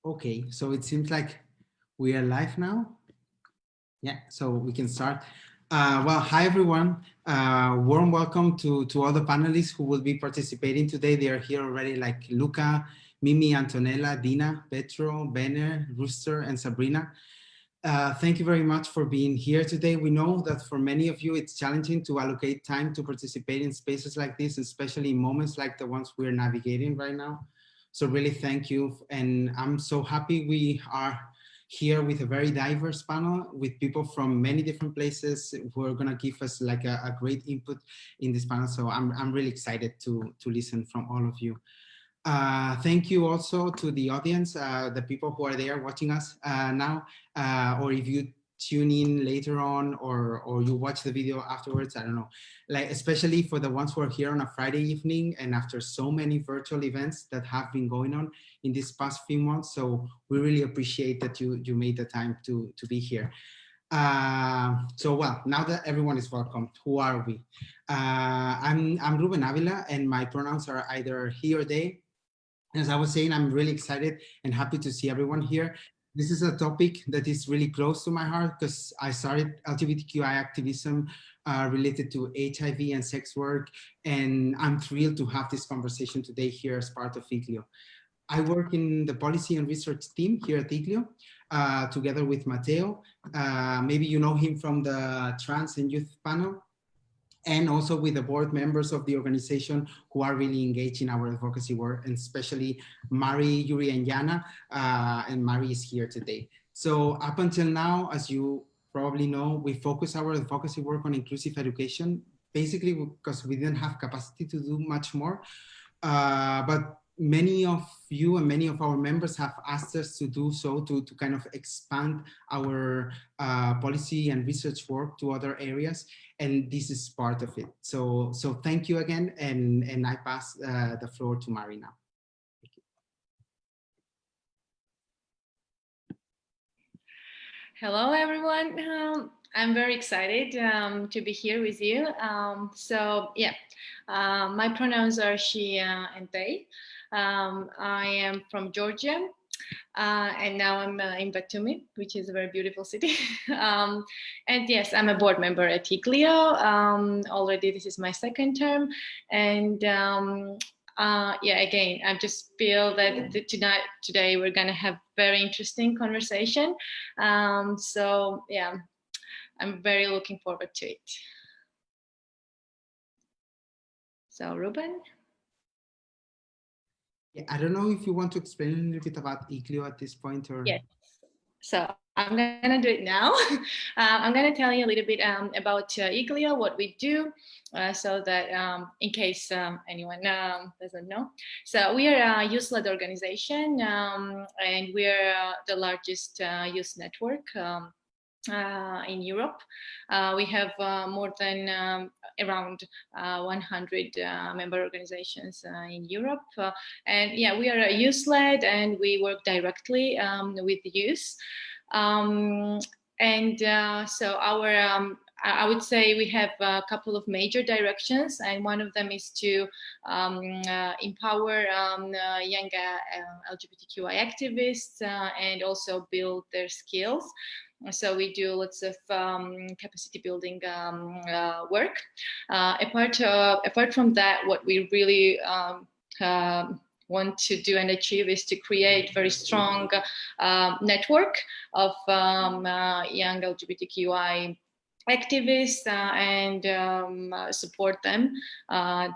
Okay, so it seems like we are live now. Yeah, so we can start. Well, hi everyone. Warm welcome to all the panelists who will be participating today. They are here already, like Luca, Mimi, Antonella, Dina, Petro, Benner, Rooster, and Sabrina. Thank you very much for being here today. We know that for many of you, it's challenging to allocate time to participate in spaces like this, especially in moments like the ones we're navigating right now. So really thank you. And I'm so happy we are here with a very diverse panel with people from many different places who are gonna give us like a great input in this panel. So I'm really excited to listen from all of you. Thank you also to the audience, the people who are there watching us now, or if you tune in later on or you watch the video afterwards, I don't know, like especially for the ones who are here on a Friday evening and after so many virtual events that have been going on in these past few months. So we really appreciate that you made the time to be here. So well, now that everyone is welcome, who are we? I'm Ruben Avila, and my pronouns are either he or they. As I was saying, I'm really excited and happy to see everyone here. This is a topic that is really close to my heart because I started LGBTQI activism related to HIV and sex work, and I'm thrilled to have this conversation today here as part of ICLIO. I work in the policy and research team here at ICLIO, together with Mateo. Maybe you know him from the trans and youth panel, and also with the board members of the organization who are really engaged in our advocacy work, and especially Mari, Yuri, and Yana, and Mari is here today. So up until now, as you probably know, we focus our advocacy work on inclusive education, basically because we didn't have capacity to do much more. But many of you and many of our members have asked us to do so to kind of expand our policy and research work to other areas, and this is part of it. So thank you again, and I pass the floor to Mari now. Hello, everyone. I'm very excited to be here with you. My pronouns are she and they. I am from Georgia, and now I'm in Batumi, which is a very beautiful city. And yes, I'm a board member at ICLIO. Already, this is my second term, and again, I just feel that today we're gonna have very interesting conversation. I'm very looking forward to it. So, Ruben? Yeah, I don't know if you want to explain a little bit about ICLIO at this point, or... Yes. So I'm gonna do it now. I'm gonna tell you a little bit about ICLIO, what we do, so that in case anyone doesn't know. So we are a youth-led organization, and we are the largest youth network in Europe. We have more than around 100 member organizations in Europe. And yeah, we are a youth-led, and we work directly with the youth. So I would say we have a couple of major directions, and one of them is to empower young LGBTQI activists and also build their skills. So we do lots of capacity building work. Apart from that, what we really want to do and achieve is to create very strong network of young LGBTQI activists and support them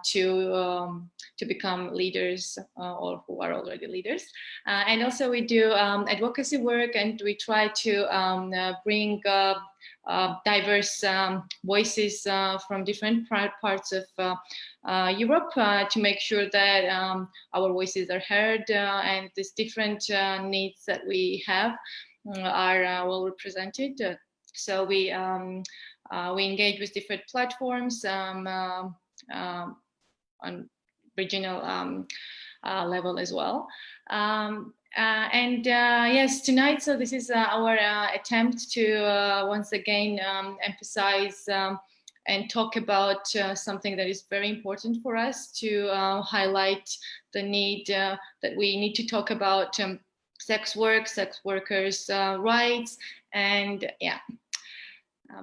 to become leaders or who are already leaders. And also we do advocacy work, and we try to bring diverse voices from different parts of Europe to make sure that our voices are heard and these different needs that we have are well represented. So we engage with different platforms on regional level as well. Yes, tonight, so this is our attempt to once again emphasize and talk about something that is very important for us, to highlight the need that we need to talk about sex work, sex workers' rights, and yeah.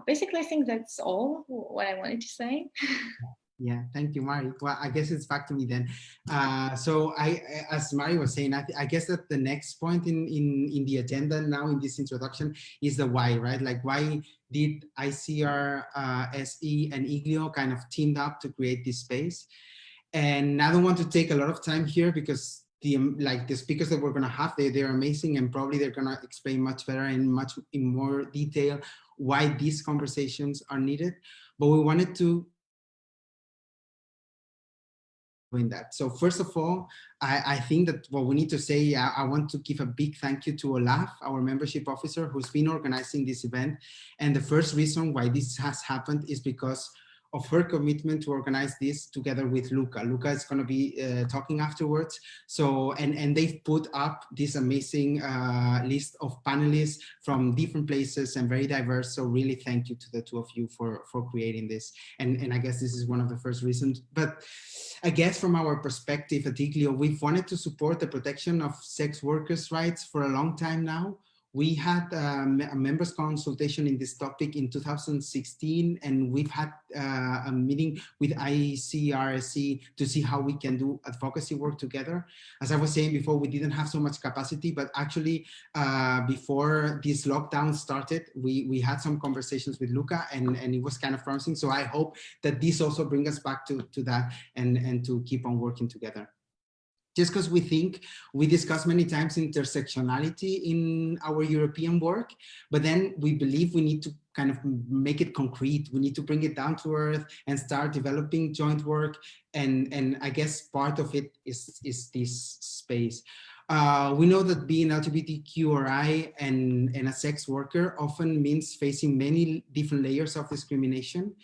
Basically, I think that's all what I wanted to say. Yeah, thank you, Mari. Well, I guess it's back to me then. So as Mari was saying, I guess that the next point in the agenda now in this introduction is the why, right? Like, why did ICRSE and IGLIO kind of teamed up to create this space? And I don't want to take a lot of time here because the speakers that we're going to have, they're amazing, and probably they're going to explain much better and much in more detail why these conversations are needed. But we wanted to doing that. So first of all, I think that what we need to say, I want to give a big thank you to Olaf, our membership officer, who's been organizing this event. And the first reason why this has happened is because of her commitment to organize this together with Luca. Luca is going to be talking afterwards. So, and they've put up this amazing list of panelists from different places and very diverse. So really thank you to the two of you for creating this. And I guess this is one of the first reasons. But I guess from our perspective at IGLIO, we've wanted to support the protection of sex workers' rights for a long time now. We had a members consultation in this topic in 2016, and we've had a meeting with ICRSE to see how we can do advocacy work together. As I was saying before, we didn't have so much capacity, but actually before this lockdown started, we had some conversations with Luca, and it was kind of promising. So I hope that this also brings us back to that and to keep on working together. Just because we discuss many times intersectionality in our European work, but then we believe we need to kind of make it concrete. We need to bring it down to earth and start developing joint work. And I guess part of it is this space. We know that being LGBTQI and a sex worker often means facing many different layers of discrimination.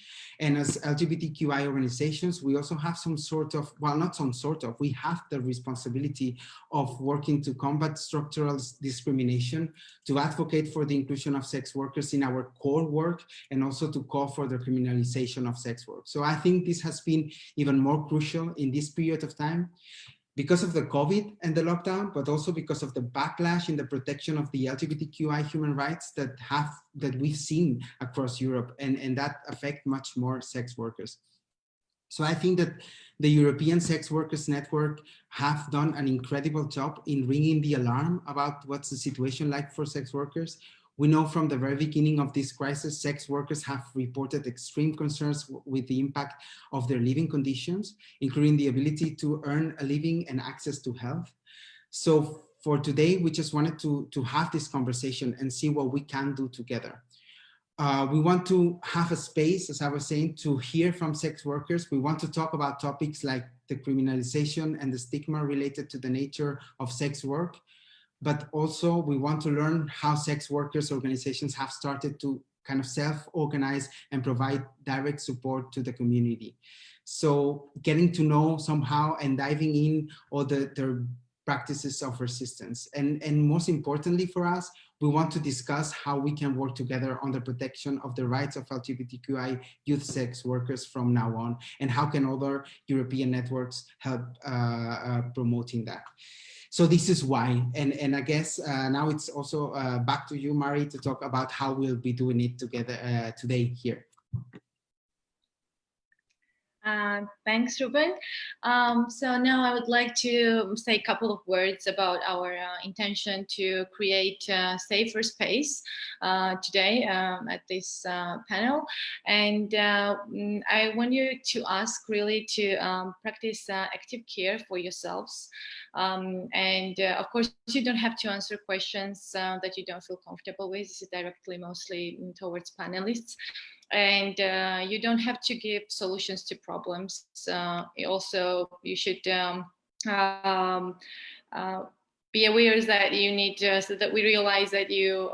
And as LGBTQI organizations, we also have some sort of, well, not some sort of, we have the responsibility of working to combat structural discrimination, to advocate for the inclusion of sex workers in our core work, and also to call for the criminalization of sex work. So I think this has been even more crucial in this period of time, because of the COVID and the lockdown, but also because of the backlash in the protection of the LGBTQI human rights that we've seen across Europe, and that affect much more sex workers. So I think that the European Sex Workers Network have done an incredible job in ringing the alarm about what's the situation like for sex workers. We know from the very beginning of this crisis, sex workers have reported extreme concerns with the impact of their living conditions, including the ability to earn a living and access to health. So for today, we just wanted to have this conversation and see what we can do together. We want to have a space, as I was saying, to hear from sex workers. We want to talk about topics like the criminalization and the stigma related to the nature of sex work. But also we want to learn how sex workers organizations have started to kind of self-organize and provide direct support to the community. So getting to know somehow and diving in all their practices of resistance. And most importantly for us, we want to discuss how we can work together on the protection of the rights of LGBTQI youth sex workers from now on, and how can other European networks help promoting that. So this is why, and I guess now it's also back to you, Mari, to talk about how we'll be doing it together today here. Thanks, Ruben. So now I would like to say a couple of words about our intention to create a safer space today at this panel. And I want you to ask really to practice active care for yourselves. And of course, you don't have to answer questions that you don't feel comfortable with. This is directly mostly towards panelists. And you don't have to give solutions to problems. Also, you should um, be aware that you need so that we realize that you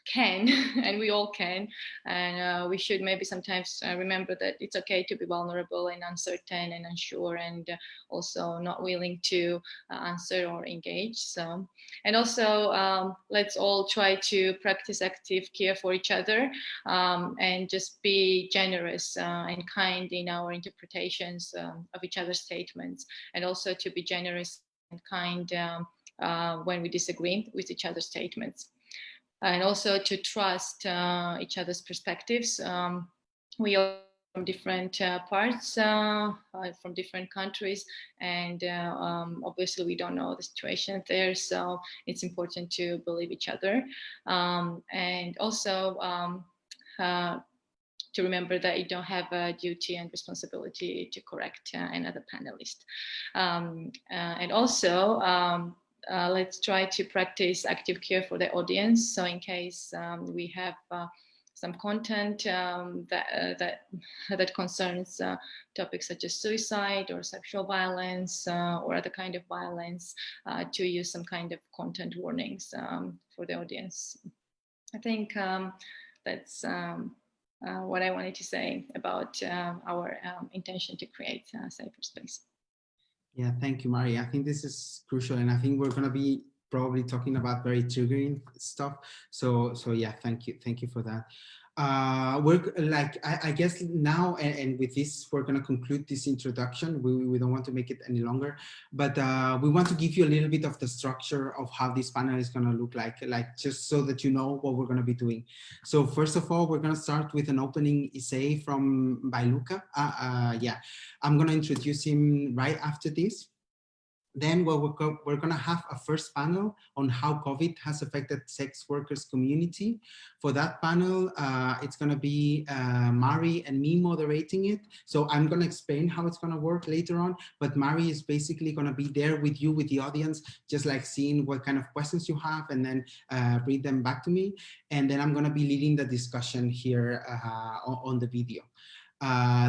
can and we all can, and we should maybe sometimes remember that it's okay to be vulnerable and uncertain and unsure, and also not willing to answer or engage. So, and also let's all try to practice active care for each other, and just be generous and kind in our interpretations of each other's statements, and also to be generous and kind when we disagree with each other's statements. And also to trust each other's perspectives. We are from different parts, from different countries, and obviously we don't know the situation there, so it's important to believe each other. And also to remember that you don't have a duty and responsibility to correct another panelist. And also, let's try to practice active care for the audience. So in case we have some content that concerns topics such as suicide or sexual violence or other kind of violence, to use some kind of content warnings for the audience. I think that's what I wanted to say about our intention to create a safer space. Yeah, thank you, Mari. I think this is crucial, and I think we're going to be probably talking about very triggering stuff. So yeah, thank you for that. We're like, I guess now, and with this, we're going to conclude this introduction. We don't want to make it any longer, but we want to give you a little bit of the structure of how this panel is going to look like just so that you know what we're going to be doing. So first of all, we're going to start with an opening essay by Luca. Yeah, I'm going to introduce him right after this. Then we're going to have a first panel on how COVID has affected sex workers community. For that panel, it's going to be Mari and me moderating it. So I'm going to explain how it's going to work later on, but Mari is basically going to be there with you, with the audience, just like seeing what kind of questions you have and then read them back to me. And then I'm going to be leading the discussion here on the video.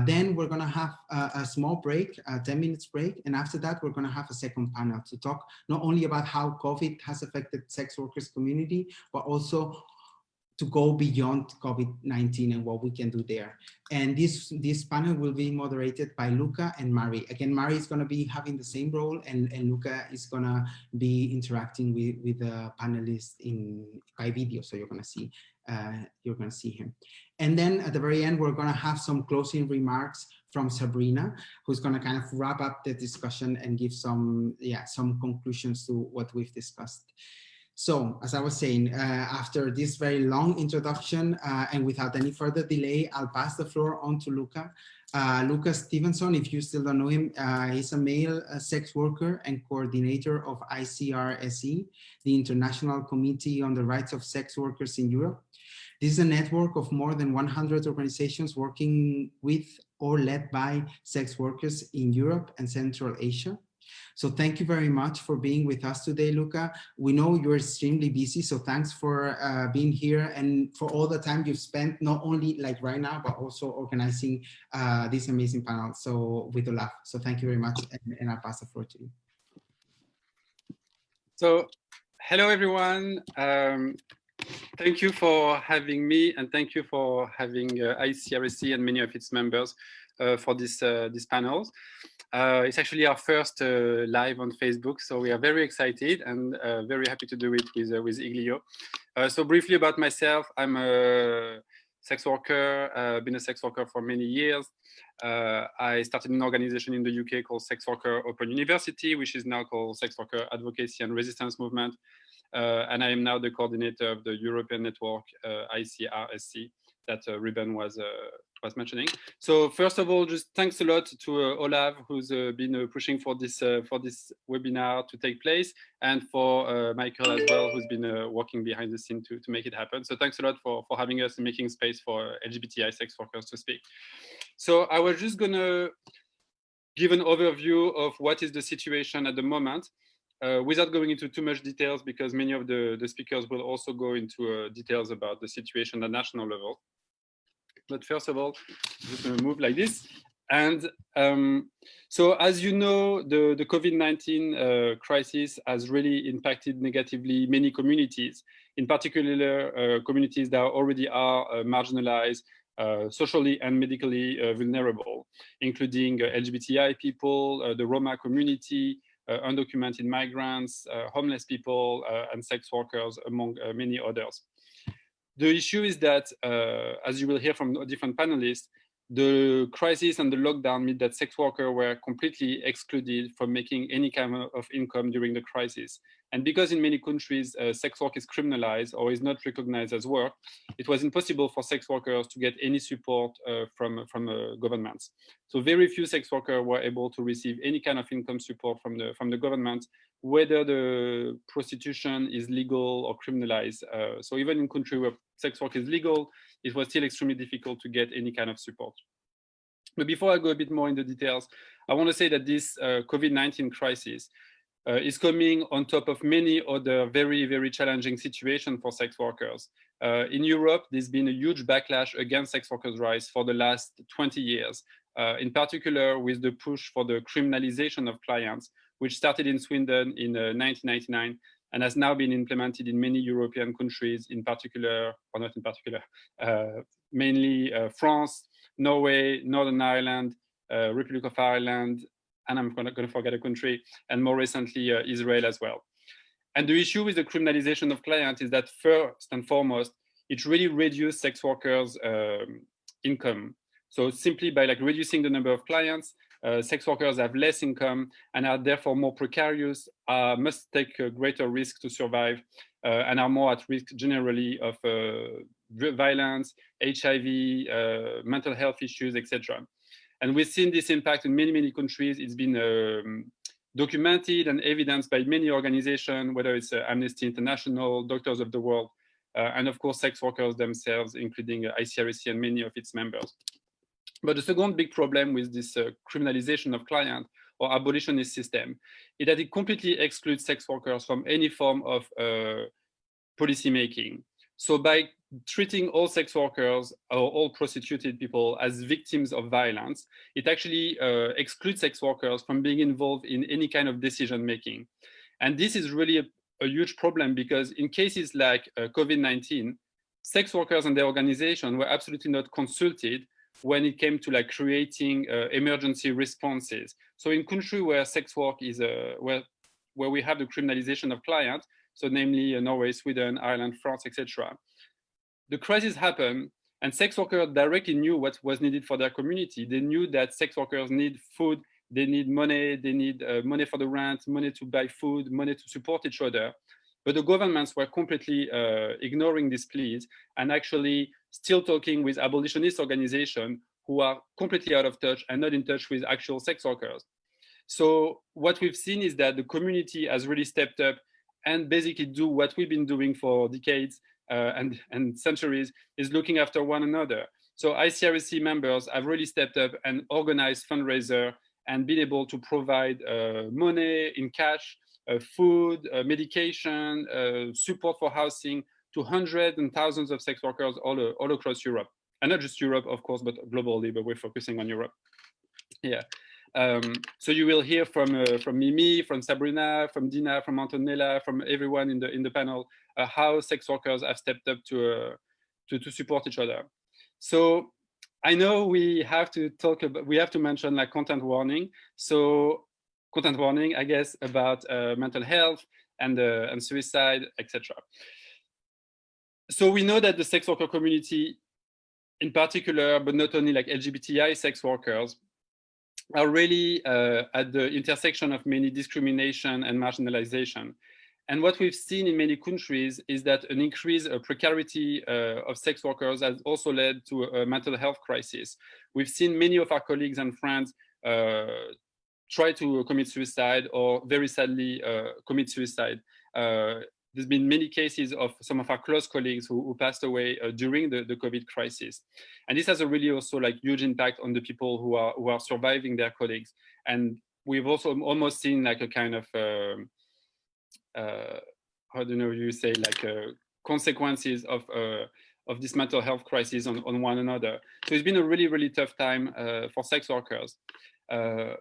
Then we're going to have a small break, a 10 minutes break. And after that, we're going to have a second panel to talk not only about how COVID has affected sex workers community, but also to go beyond COVID-19 and what we can do there. And this panel will be moderated by Luca and Mari. Again, Mari is going to be having the same role, and Luca is going to be interacting with the panelists by video. So you're going to see him. And then at the very end, we're going to have some closing remarks from Sabrina, who's going to kind of wrap up the discussion and give some conclusions to what we've discussed. So, as I was saying, after this very long introduction and without any further delay, I'll pass the floor on to Luca. Luca Stevenson, if you still don't know him, he's a male sex worker and coordinator of ICRSE, the International Committee on the Rights of Sex Workers in Europe. This is a network of more than 100 organizations working with or led by sex workers in Europe and Central Asia. So thank you very much for being with us today, Luca. We know you're extremely busy, so thanks for being here and for all the time you've spent, not only like right now, but also organizing this amazing panel. So with Olaf. So thank you very much, and I'll pass the floor to you. So hello, everyone. Thank you for having me, and thank you for having ICRSE and many of its members for this panel. It's actually our first live on Facebook, so we are very excited and very happy to do it with Iglio. So briefly about myself, I'm a sex worker, been a sex worker for many years. I started an organization in the UK called Sex Worker Open University, which is now called Sex Worker Advocacy and Resistance Movement. And I am now the coordinator of the European network ICRSE that Ruben was mentioning. So first of all, just thanks a lot to Olav, who's been pushing for this webinar to take place, and for Michael as well, who's been working behind the scene to make it happen. So thanks a lot for having us and making space for LGBTI sex workers to speak. So I was just gonna give an overview of what is the situation at the moment, without going into too much details, because many of the speakers will also go into details about the situation at national level. But first of all, I'm just going to move like this. And so as you know, the COVID-19 crisis has really impacted negatively many communities, in particular communities that already are marginalized, socially and medically vulnerable, including LGBTI people, the Roma community, undocumented migrants, homeless people, and sex workers, among many others. The issue is that, as you will hear from different panelists, the crisis and the lockdown meant that sex workers were completely excluded from making any kind of income during the crisis. And because in many countries, sex work is criminalized or is not recognized as work, it was impossible for sex workers to get any support from governments. So very few sex workers were able to receive any kind of income support from the government, whether the prostitution is legal or criminalized. So even in countries where sex work is legal, it was still extremely difficult to get any kind of support. But before I go a bit more into details, I want to say that this COVID-19 crisis is coming on top of many other very, very challenging situations for sex workers. In Europe, there's been a huge backlash against sex workers' rights for the last 20 years, in particular with the push for the criminalization of clients, which started in Sweden in 1999 and has now been implemented in many European countries, in particular, or not in particular, mainly France, Norway, Northern Ireland, Republic of Ireland, and I'm going to forget a country, and more recently, Israel as well. And the issue with the criminalization of clients is that first and foremost, it really reduces sex workers' income. So simply by reducing the number of clients, sex workers have less income and are therefore more precarious, must take a greater risk to survive, and are more at risk generally of violence, HIV, mental health issues, etc. And we've seen this impact in many, many countries. It's been documented and evidenced by many organizations, whether it's Amnesty International, Doctors of the World, and of course, sex workers themselves, including ICRSE and many of its members. But the second big problem with this criminalization of client or abolitionist system is that it completely excludes sex workers from any form of policy making. So by treating all sex workers or all prostituted people as victims of violence, it actually excludes sex workers from being involved in any kind of decision making. And this is really a huge problem because in cases like COVID-19, sex workers and their organization were absolutely not consulted when it came to creating emergency responses. So in countries where sex work is, where we have the criminalization of clients, so namely Norway, Sweden, Ireland, France, etc., the crisis happened and sex workers directly knew what was needed for their community. They knew that sex workers need food, they need money for the rent, money to buy food, money to support each other. But the governments were completely ignoring these pleas and actually still talking with abolitionist organizations who are completely out of touch and not in touch with actual sex workers. So what we've seen is that the community has really stepped up and basically do what we've been doing for decades and centuries, is looking after one another. So ICRSE members have really stepped up and organized fundraiser and been able to provide money in cash, food, medication, support for housing to hundreds and thousands of sex workers all across Europe. And not just Europe, of course, but globally, but we're focusing on Europe. Yeah. So you will hear from Mimi, from Sabrina, from Dina, from Antonella, from everyone in the panel, how sex workers have stepped up to support each other. So I know we have to mention content warning. So content warning, I guess, about mental health and suicide, etc. So we know that the sex worker community, in particular, but not only LGBTI sex workers, are really at the intersection of many discrimination and marginalization. And what we've seen in many countries is that an increased precarity of sex workers has also led to a mental health crisis. We've seen many of our colleagues and friends try to commit suicide or very sadly commit suicide. There's been many cases of some of our close colleagues who passed away during the COVID crisis. And this has a really also huge impact on the people who are surviving their colleagues. And we've also almost seen a kind of, how do you say, consequences of this mental health crisis on one another. So it's been a really, really tough time for sex workers.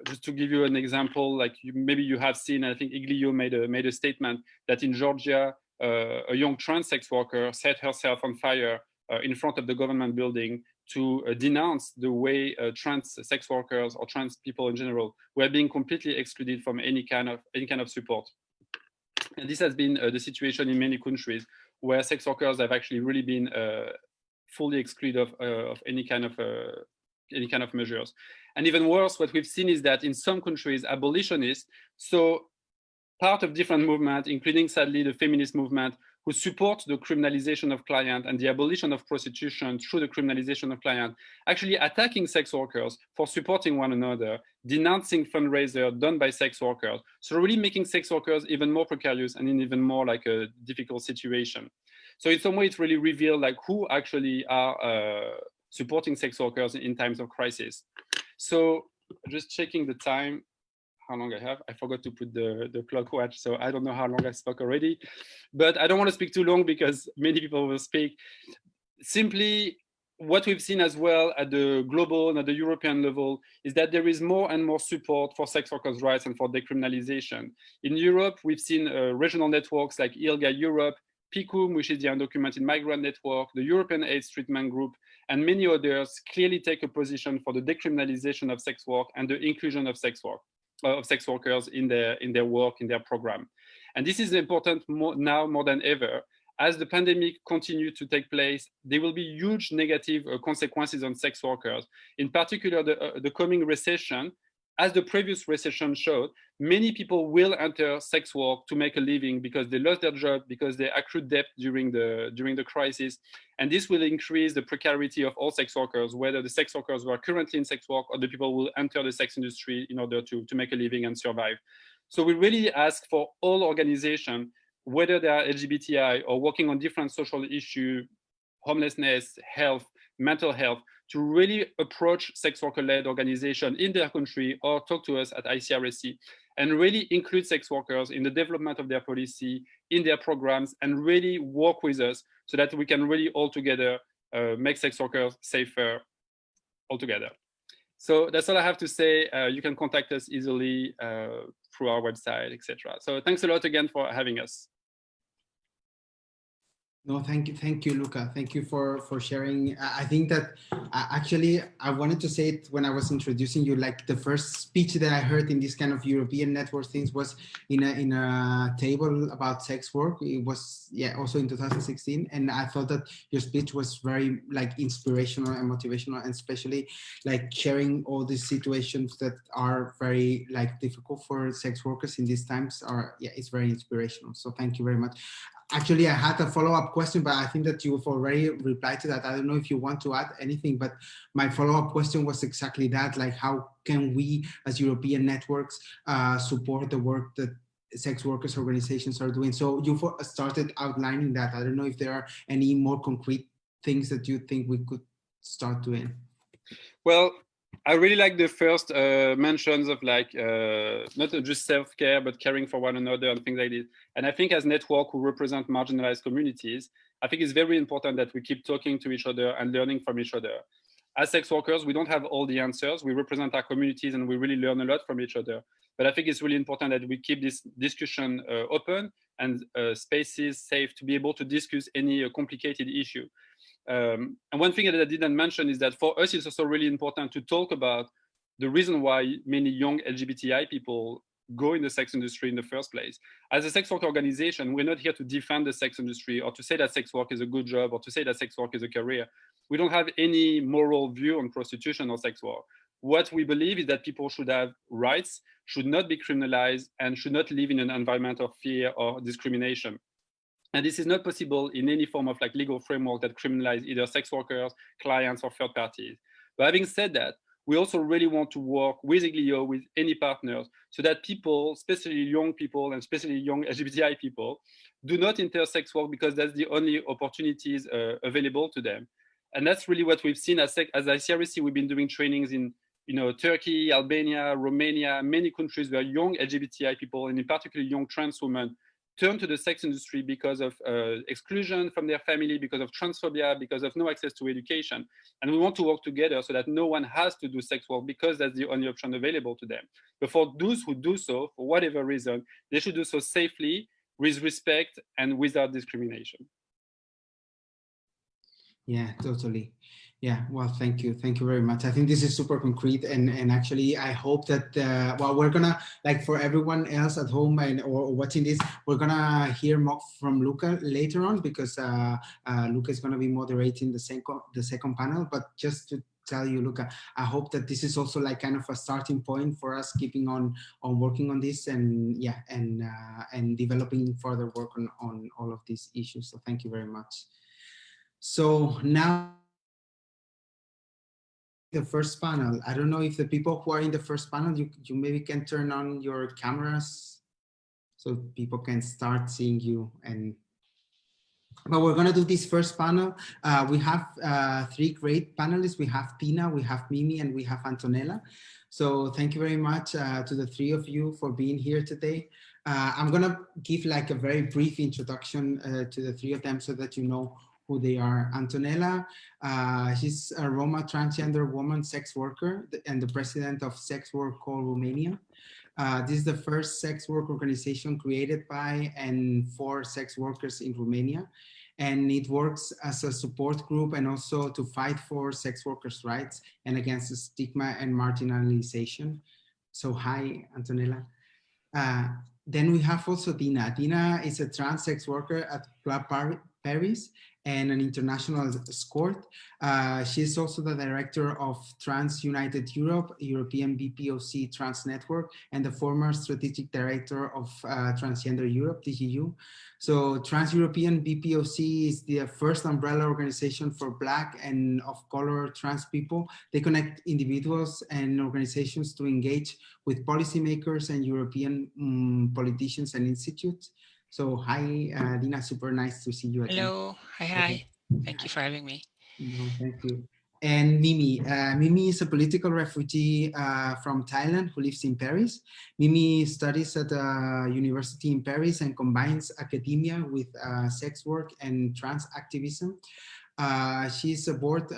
Just to give you an example, maybe you have seen, I think Iglio made a statement that in Georgia, a young trans sex worker set herself on fire in front of the government building to denounce the way trans sex workers or trans people in general were being completely excluded from any kind of support. And this has been the situation in many countries where sex workers have actually really been fully excluded of any kind of measures. And even worse, what we've seen is that in some countries, abolitionists, so part of different movements, including sadly the feminist movement, who support the criminalization of client and the abolition of prostitution through the criminalization of client, actually attacking sex workers for supporting one another, denouncing fundraisers done by sex workers. So really making sex workers even more precarious and in even more like a difficult situation. So in some way, it's really revealed like who actually are supporting sex workers in times of crisis. So just checking the time, how long I have. I forgot to put the clock watch, so I don't know how long I spoke already. But I don't want to speak too long because many people will speak. Simply, what we've seen as well at the global and at the European level is that there is more and more support for sex workers' rights and for decriminalization. In Europe, we've seen regional networks like ILGA Europe, PICUM, which is the undocumented migrant network, the European AIDS Treatment Group, and many others clearly take a position for the decriminalization of sex work and the inclusion of sex workers in their work, in their program. And this is important now more than ever. As the pandemic continues to take place, there will be huge negative consequences on sex workers. In particular, the coming recession. As the previous recession showed, many people will enter sex work to make a living because they lost their job, because they accrued debt during the crisis. And this will increase the precarity of all sex workers, whether the sex workers who are currently in sex work or the people who will enter the sex industry in order to make a living and survive. So we really ask for all organizations, whether they are LGBTI or working on different social issues, homelessness, health, mental health, to really approach sex worker-led organizations in their country or talk to us at ICRSE and really include sex workers in the development of their policy, in their programs, and really work with us so that we can really all together make sex workers safer altogether. So that's all I have to say. You can contact us easily through our website, etc. So thanks a lot again for having us. No, thank you, Luca. Thank you for sharing. I think that actually I wanted to say it when I was introducing you. Like the first speech that I heard in this kind of European network things was in a table about sex work. It was also in 2016, and I thought that your speech was very like inspirational and motivational, and especially like sharing all these situations that are very like difficult for sex workers in these times. It's very inspirational. So thank you very much. Actually, I had a follow-up question, but I think that you've already replied to that. I don't know if you want to add anything, but my follow-up question was exactly that, like how can we as European networks support the work that sex workers organizations are doing? So you started outlining that. I don't know if there are any more concrete things that you think we could start doing. Well, I really like the first mentions of like not just self-care, but caring for one another and things like this. And I think as network who represent marginalized communities, I think it's very important that we keep talking to each other and learning from each other. As sex workers, we don't have all the answers. We represent our communities and we really learn a lot from each other. But I think it's really important that we keep this discussion open and spaces safe to be able to discuss any complicated issue. And one thing that I didn't mention is that for us, it's also really important to talk about the reason why many young LGBTI people go in the sex industry in the first place. As a sex work organization, we're not here to defend the sex industry or to say that sex work is a good job or to say that sex work is a career. We don't have any moral view on prostitution or sex work. What we believe is that people should have rights, should not be criminalized, and should not live in an environment of fear or discrimination. And this is not possible in any form of like legal framework that criminalize either sex workers, clients, or third parties. But having said that, we also really want to work with ICRSE, with any partners, so that people, especially young people and especially young LGBTI people, do not enter sex work because that's the only opportunities available to them. And that's really what we've seen as ICRSE. We've been doing trainings in Turkey, Albania, Romania, many countries where young LGBTI people, and in particular young trans women, turn to the sex industry because of exclusion from their family, because of transphobia, because of no access to education. And we want to work together so that no one has to do sex work because that's the only option available to them. But for those who do so, for whatever reason, they should do so safely, with respect, and without discrimination. Yeah, totally. Yeah, well, thank you very much. I think this is super concrete, and actually I hope that well, we're gonna, like, for everyone else at home or watching this, we're gonna hear more from Luca later on, because Luca is gonna be moderating the second panel. But just to tell you, look, I hope that this is also like kind of a starting point for us keeping on working on this, and yeah, and developing further work on all of these issues. So thank you very much. So now the first panel. I don't know if the people who are in the first panel, you maybe can turn on your cameras so people can start seeing you. But we're going to do this first panel. We have three great panelists. We have Tina, we have Mimi, and we have Antonella. So thank you very much to the three of you for being here today. I'm going to give like a very brief introduction to the three of them so that you know who they are. Antonella, she's a Roma transgender woman sex worker and the president of Sex Work Call Romania. This is the first sex work organization created by and for sex workers in Romania. And it works as a support group and also to fight for sex workers' rights and against the stigma and marginalization. So hi, Antonella. Then we have also Dina. Dina is a trans sex worker at Club Paris and an international escort. She's also the director of Trans United Europe, European BPOC Trans Network, and the former strategic director of Transgender Europe, TGU. So Trans European BPOC is the first umbrella organization for Black and of color trans people. They connect individuals and organizations to engage with policymakers and European politicians and institutes. So hi, Dina, super nice to see you again. Hello, hi. Thank you for having me. No, thank you. And Mimi. Mimi is a political refugee from Thailand who lives in Paris. Mimi studies at a university in Paris and combines academia with sex work and trans activism. She's a board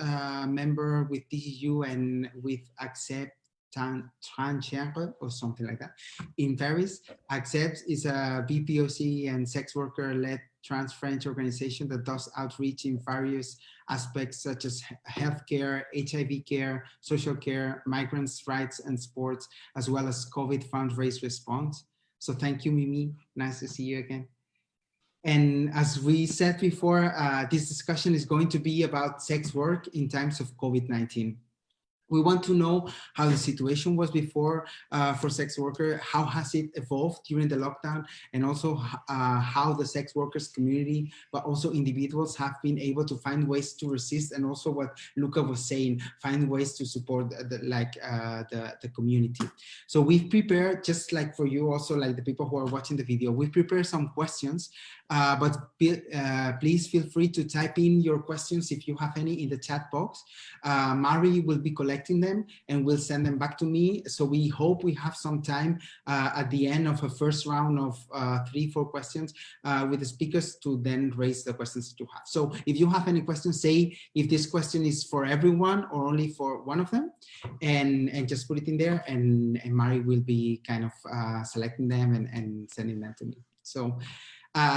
member with TGU and with Accept Transgender or something like that in Paris. Accept is a BPOC and sex worker-led trans French organization that does outreach in various aspects such as healthcare, HIV care, social care, migrants' rights and sports, as well as COVID fundraise response. So thank you, Mimi. Nice to see you again. And as we said before, this discussion is going to be about sex work in times of COVID-19. We want to know how the situation was before for sex workers, how has it evolved during the lockdown, and also how the sex workers community, but also individuals have been able to find ways to resist, and also what Luca was saying, find ways to support the community. So we've prepared, just like for you also, like the people who are watching the video, we've prepared some questions, but please feel free to type in your questions if you have any in the chat box. Mari will be collecting them and will send them back to me. So we hope we have some time at the end of a first round of 3-4 questions with the speakers to then raise the questions that you have. So if you have any questions, say if this question is for everyone or only for one of them, and just put it in there, and Mari will be kind of selecting them and sending them to me. So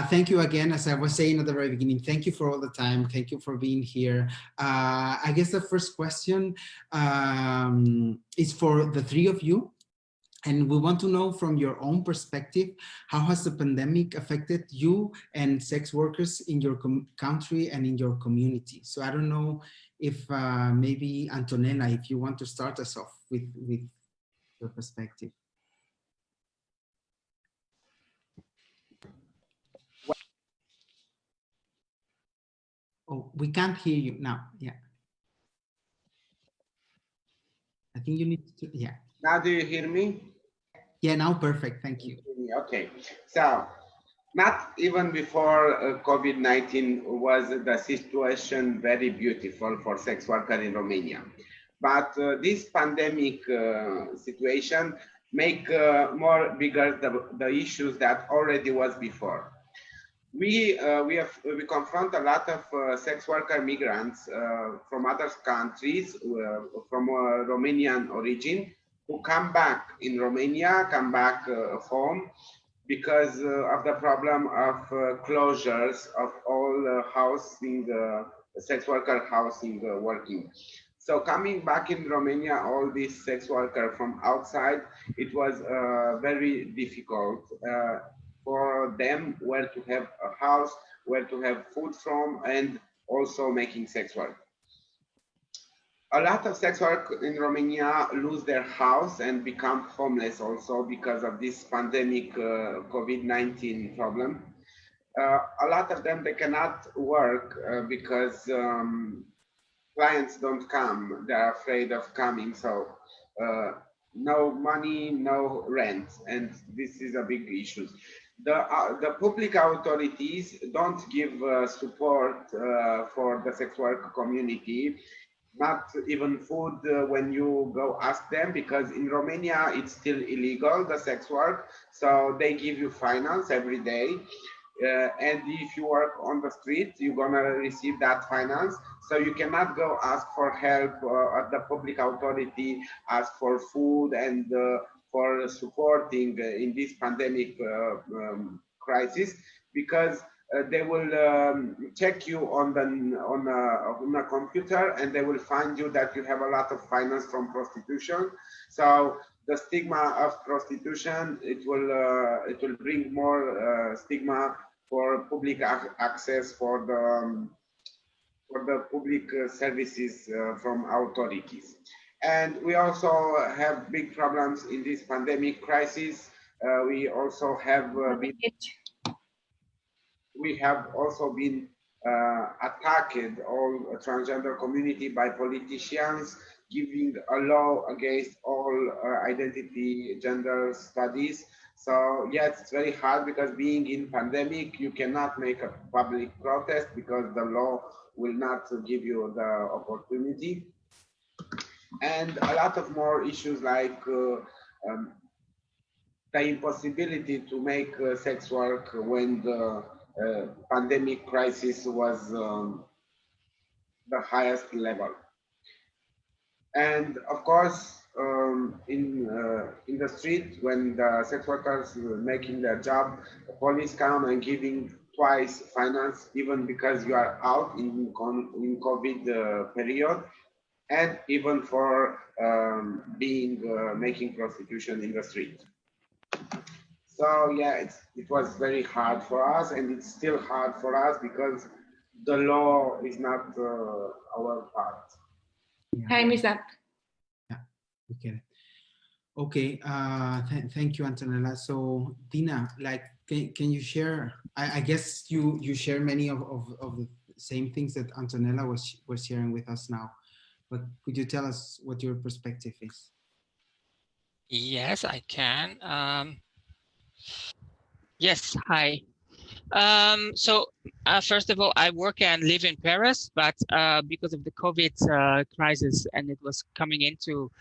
thank you again. As I was saying at the very beginning, thank you for all the time. Thank you for being here. I guess the first question is for the three of you. And we want to know from your own perspective, how has the pandemic affected you and sex workers in your country and in your community? So I don't know if maybe Antonella, if you want to start us off with your perspective. Oh, we can't hear you now. Yeah. I think you need to, yeah. Now do you hear me? Yeah, now perfect. Thank you. Okay. So not even before COVID-19 was the situation very beautiful for sex workers in Romania. But this pandemic situation make more bigger the issues that already was before. We confront a lot of sex worker migrants from other countries from Romanian origin who come back in Romania, come back home because of the problem of closures of all housing, sex worker housing working. So coming back in Romania, all these sex workers from outside, it was very difficult for them where to have a house, where to have food from, and also making sex work. A lot of sex work in Romania lose their house and become homeless also because of this pandemic COVID-19 problem. A lot of them, they cannot work because clients don't come. They're afraid of coming. So uh, no money, no rent. And this is a big issue. The public authorities don't give support for the sex work community, not even food when you go ask them, because in Romania it's still illegal, the sex work. So they give you finance every day. And if you work on the street, you're gonna receive that finance. So you cannot go ask for help at the public authority, ask for food and for supporting in this pandemic crisis, because they will check you on a computer, and they will find you that you have a lot of finance from prostitution. So the stigma of prostitution, it will bring more stigma for public access for the public services from authorities. And we also have big problems in this pandemic crisis. We also have been attacked all transgender community by politicians, giving a law against all identity gender studies. So yes, it's very hard because being in pandemic, you cannot make a public protest because the law will not give you the opportunity. And a lot of more issues like um, the impossibility to make sex work when the pandemic crisis was the highest level. And of course, in the street, when the sex workers were making their job, the police come and giving twice finance, even because you are out in COVID period, and even for being making prostitution in the street. So yeah, it was very hard for us, and it's still hard for us because the law is not our part. Time is up. Yeah, we get it. Okay, thank you, Antonella. So Dina, like, can you share? I guess you share many of the same things that Antonella was sharing with us now, but could you tell us what your perspective is? Yes, I can. Yes, hi. So first of all, I work and live in Paris, but because of the COVID crisis, and it was coming into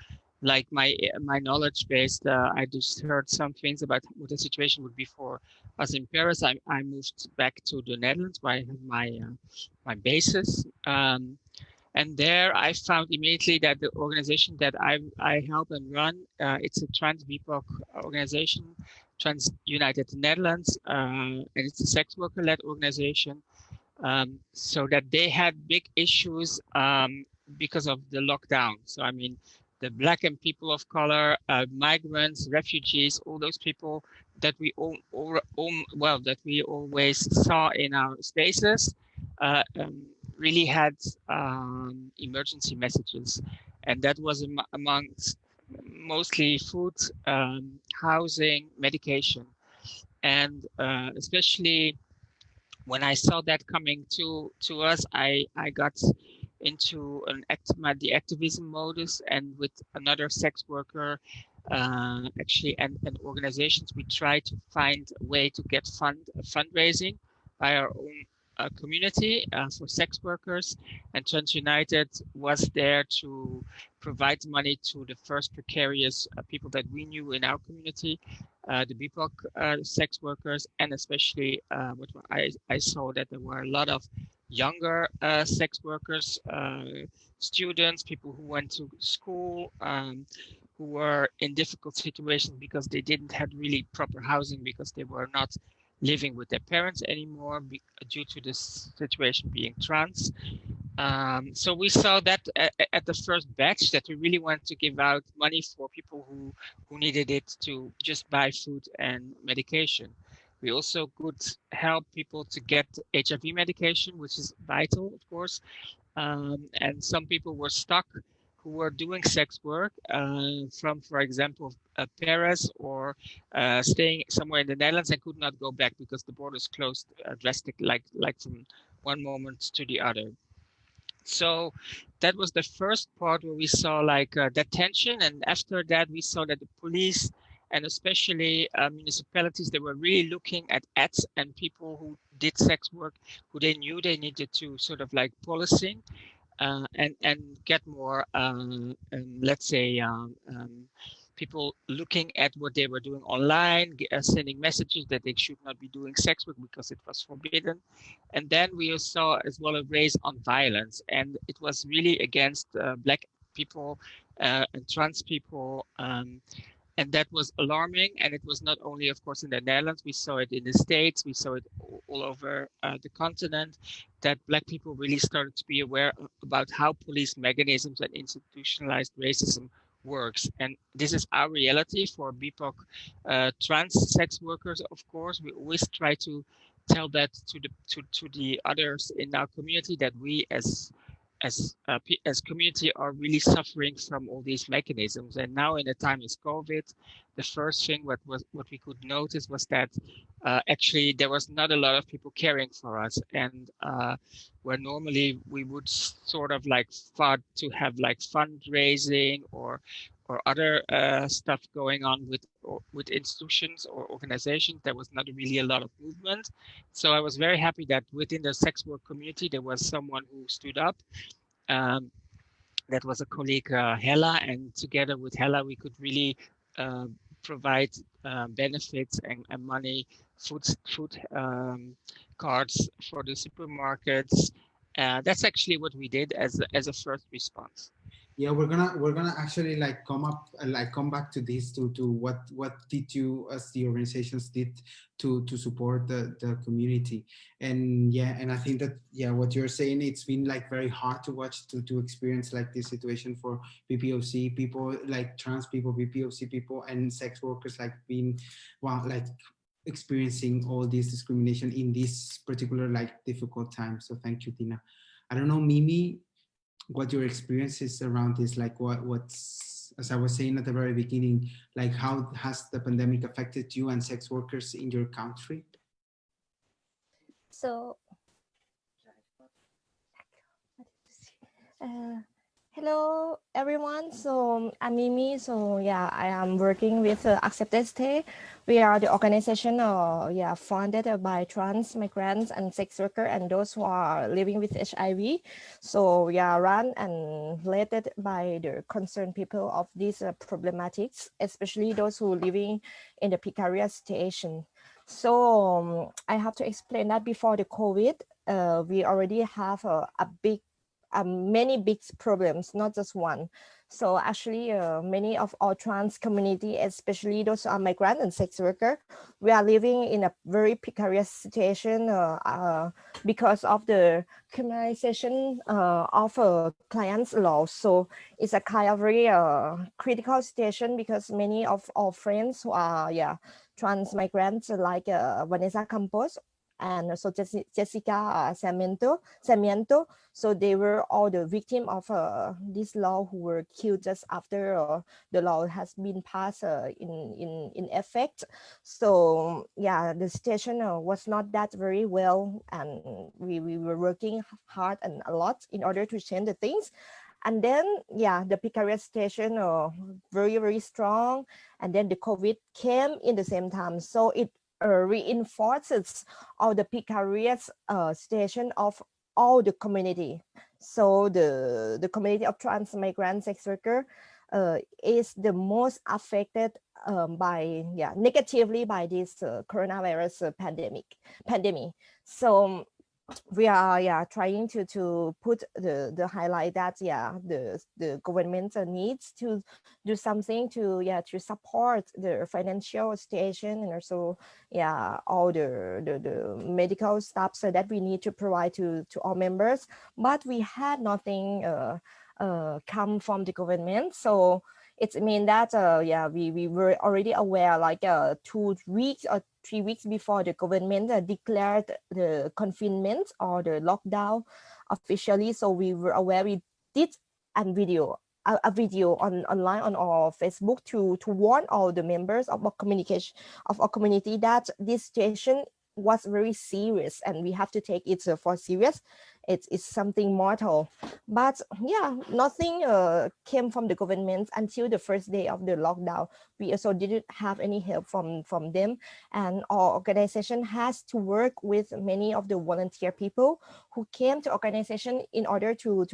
like my knowledge base, I just heard some things about what the situation would be for us in Paris. I moved back to the Netherlands, where I have my basis. And there I found immediately that the organization that I help and run, it's a trans BIPOC organization, Trans United Netherlands, and it's a sex worker-led organization. So that they had big issues because of the lockdown. So I mean, the Black and people of color, migrants, refugees, all those people that we that we always saw in our spaces, really had emergency messages, and that was amongst mostly food, housing, medication, and especially when I saw that coming to us, I got into the activism modus, and with another sex worker, actually, and organizations, we try to find a way to get fundraising by our own community for sex workers. And Trans United was there to provide money to the first precarious people that we knew in our community, the BIPOC sex workers, and especially what I saw that there were a lot of younger sex workers, students, people who went to school, who were in difficult situations because they didn't have really proper housing, because they were not living with their parents anymore due to this situation being trans. So we saw that at the first batch, that we really want to give out money for people who needed it to just buy food and medication. We also could help people to get HIV medication, which is vital, of course. And some people were stuck who were doing sex work from, for example, Paris or staying somewhere in the Netherlands and could not go back because the borders closed drastically, like from one moment to the other. So that was the first part where we saw like that tension, and after that we saw that the police and especially municipalities, they were really looking at ads and people who did sex work, who they knew they needed to sort of like policing and get more, let's say, people looking at what they were doing online, sending messages that they should not be doing sex work because it was forbidden. And then we saw as well a raise on violence, and it was really against Black people and trans people. And that was alarming. And it was not only, of course, in the Netherlands, we saw it in the States, we saw it all over the continent, that Black people really started to be aware about how police mechanisms and institutionalized racism works. And this is our reality for BIPOC trans sex workers, of course. We always try to tell that to the others in our community, that we as community are really suffering from all these mechanisms. And now in a time of COVID, the first thing what we could notice was that actually there was not a lot of people caring for us, and where normally we would sort of like thought to have like fundraising or other stuff going on with institutions or organizations, there was not really a lot of movement. So I was very happy that within the sex work community there was someone who stood up. That was a colleague, Hella, and together with Hella we could really provide benefits and money, food cards for the supermarkets. That's actually what we did as a first response. Yeah, we're gonna actually like come back to this, to what did you as the organizations did to support the community. And yeah, and I think that, yeah, what you're saying, it's been like very hard to watch, to experience like this situation for BPOC people, like trans people, BPOC people, and sex workers, like being, well, like experiencing all this discrimination in this particular like difficult time. So thank you, Tina. I don't know, Mimi, what your experience is around this, like what's, as I was saying at the very beginning, like how has the pandemic affected you and sex workers in your country? So, hello everyone. So I'm Mimi. So yeah, I am working with ICRSE. We are the organization founded by trans migrants and sex workers and those who are living with HIV. So we are run and led by the concerned people of these problematics, especially those who are living in the precarious situation. So I have to explain that before the COVID, we already have many big problems, not just one. So actually, many of our trans community, especially those who are migrant and sex worker, we are living in a very precarious situation because of the criminalization of clients' law. So it's a kind of very critical situation because many of our friends who are trans migrants like Vanessa Campos and also Jessica Sarmiento. So they were all the victim of this law who were killed just after the law has been passed in effect. So yeah, the situation was not that very well, and we were working hard and a lot in order to change the things. And then, yeah, the precarious situation very, very strong. And then the COVID came in the same time. So it reinforces all the precarious situation of all the community. So the community of trans migrant sex worker is the most affected negatively by this coronavirus pandemic. So we are trying to put the highlight that the government needs to do something to support the financial situation and also all the medical stuff so that we need to provide to our members, but we had nothing come from the government. So it means that we were already aware like 2 weeks or 3 weeks before the government declared the confinement or the lockdown officially. So we were aware, we did a video a video online on our Facebook to warn all the members of our communication of our community that this situation was very serious and we have to take it for serious. It's something mortal. But yeah, nothing came from the government until the first day of the lockdown. We also didn't have any help from them, and our organization has to work with many of the volunteer people who came to organization in order to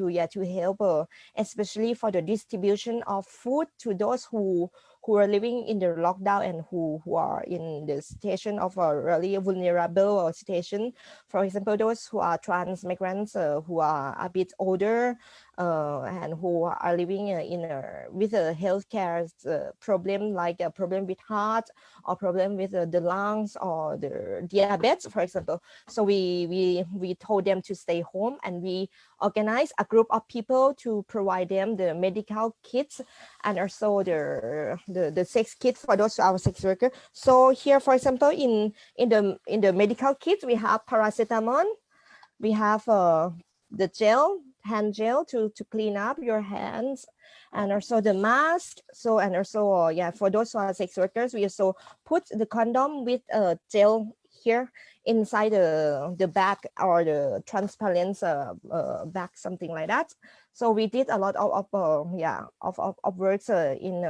help, especially for the distribution of food to those who are living in the lockdown and who are in the situation of a really vulnerable situation. For example, those who are trans migrants, who are a bit older, and who are living with a healthcare problem, like a problem with heart or problem with the lungs or the diabetes, for example. So we told them to stay home, and we organized a group of people to provide them the medical kits and also the sex kit for those our sex workers. So here, for example, in the medical kits, we have paracetamol, we have the gel, hand gel to clean up your hands, and also the mask. So, and also for those who are sex workers, we also put the condom with a gel here inside the bag or the transparent bag, something like that. So we did a lot of works in